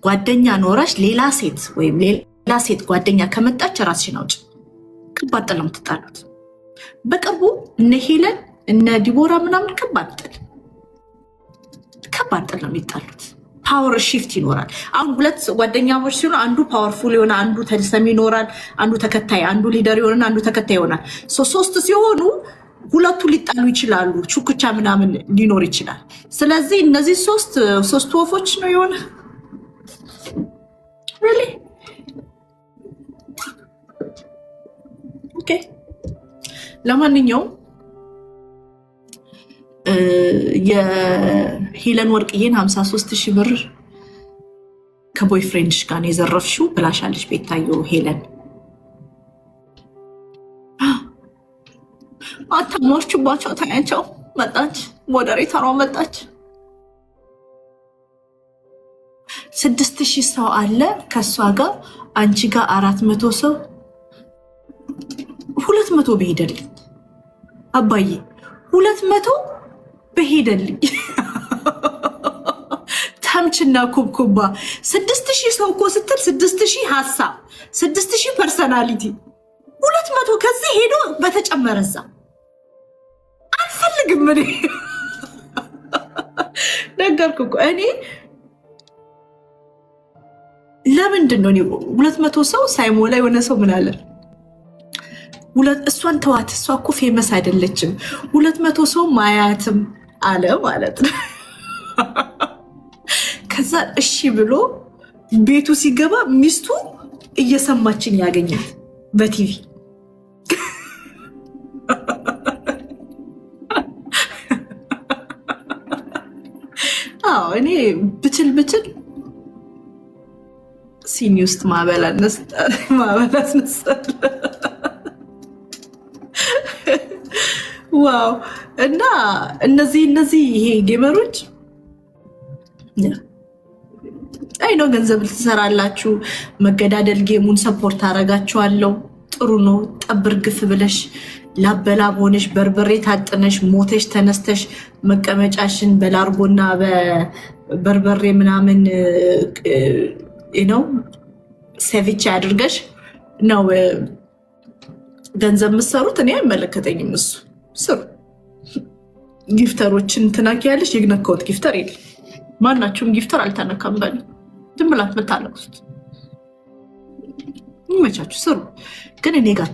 ጓደኛ ኖራሽ ሌላ ሴት ወይም ሌላ ሴት ጓደኛ ከመጣች ራስሽን አውጪ። ከባድ ጥል ነው የምትጣሉት። በቅርቡ እነ ሄለን እነ ዲቦራ ምናምን ከባድ ጥል ነው የሚጣሉት። ፓወር ሺፍት ይኖራል። አሁን 2 ጓደኛሞች ሲሆኑ አንዱ ፓወርፉል የሆነ አንዱ ተሰሚ ይኖራል፣ አንዱ ተከታይ፣ አንዱ ሊደር የሆነ አንዱ ተከታይ ይሆናል። 3 ሲሆኑ 2ቱ ሊጣሉ ይችላሉ። ቹክቻ ምናምን ሊኖር ይችላል። ስለዚህ እነዚህ 3 ወፎች ነው የሆነ really ኦኬ። ለማንኛውም የሄለን ወርቅዬን 53,000 ብር ከቦይፍሬንድሽ ጋር ነው የዘረፍሽው ብላሻለች ቤታዮ። ሄለን አታሞርችባቸው፣ ታያቸው። መጣች፣ ሞዴሬተሯ መጣች። 6,000 ሰው አለ ከእሷ ጋር፣ አንቺ ጋር 400 ሰው 200 በሄደልኝ አባዬ 200 በሄደልኝ ተምችና ኩብኩባ 6000 ሰው እኮ ስትል 6000 ሀሳብ 6000 ፐርሰናሊቲ 200 ከዚህ ሄዶ በተጨመረዛ አልፈልግም እኔ ነገርኩ እኮ እኔ ለምንድን ነው 200 ሰው ሳይሞላ የሆነ ሰው ምን አለ እሷን ተዋት እሷ እኮ ፌመስ አይደለችም 200 ሰው ማያትም አለ ማለት ነው። ከዛ እሺ ብሎ ቤቱ ሲገባ ሚስቱ እየሰማችን ያገኛት በቲቪ እኔ ብችል ሲኒ ውስጥ ማበላ አስነሳለሁ። ዋው እና እነዚህ ይሄ ጌመሮች አይ ነው ገንዘብ ልትሰራላችሁ መገዳደል ጌሙን ሰፖርት አረጋችኋለሁ። ጥሩ ነው። ጠብር ግፍ ብለሽ ላበላብ ሆነሽ በርበሬ ታጥነሽ ሞተሽ ተነስተሽ መቀመጫሽን በላርጎና በበርበሬ ምናምን ነው ሴቪች አድርገሽ ነው ገንዘብ የምትሰሩት። እኔ አይመለከተኝም። እሱ ስሩ። ጊፍተሮችን ትናኪያለሽ። የግነካውት ጊፍተር የለም። ማናችሁም ጊፍተር አልተነካም። በል ዝም ብላት የምታለቅሱት ይመቻችሁ፣ ስሩ። ግን እኔ ጋር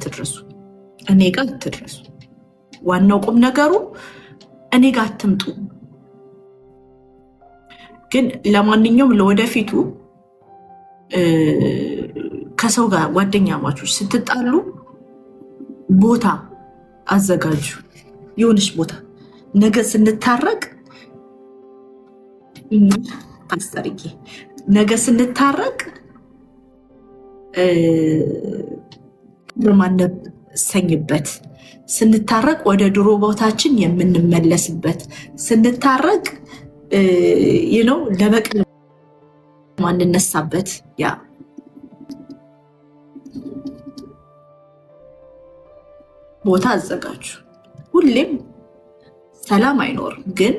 አትድረሱ። ዋናው ቁም ነገሩ እኔ ጋር አትምጡ። ግን ለማንኛውም ለወደፊቱ ከሰው ጋር ጓደኛ ማቾች ስትጣሉ ቦታ አዘጋጁ። የሆነች ቦታ ነገ ስንታረቅ ፓስተርዬ ነገ ስንታረቅ ማነብ ሰኝበት ስንታረቅ ወደ ድሮ ቦታችን የምንመለስበት ስንታረቅ ነው ለበቀል ማንነሳበት ያ ቦታ አዘጋጁ። ሁሌም ሰላም አይኖርም፣ ግን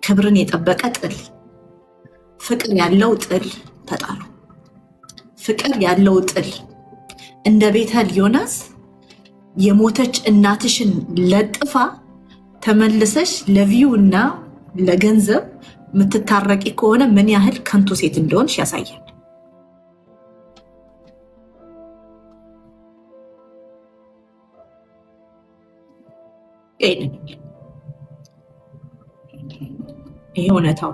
ክብርን የጠበቀ ጥል፣ ፍቅር ያለው ጥል ተጣሉ። ፍቅር ያለው ጥል እንደ ቤተል ዮናስ የሞተች እናትሽን ለጥፋ ተመልሰሽ ለቪው እና ለገንዘብ የምትታረቂ ከሆነ ምን ያህል ከንቱ ሴት እንደሆንሽ ያሳያል። ይሄ እውነታው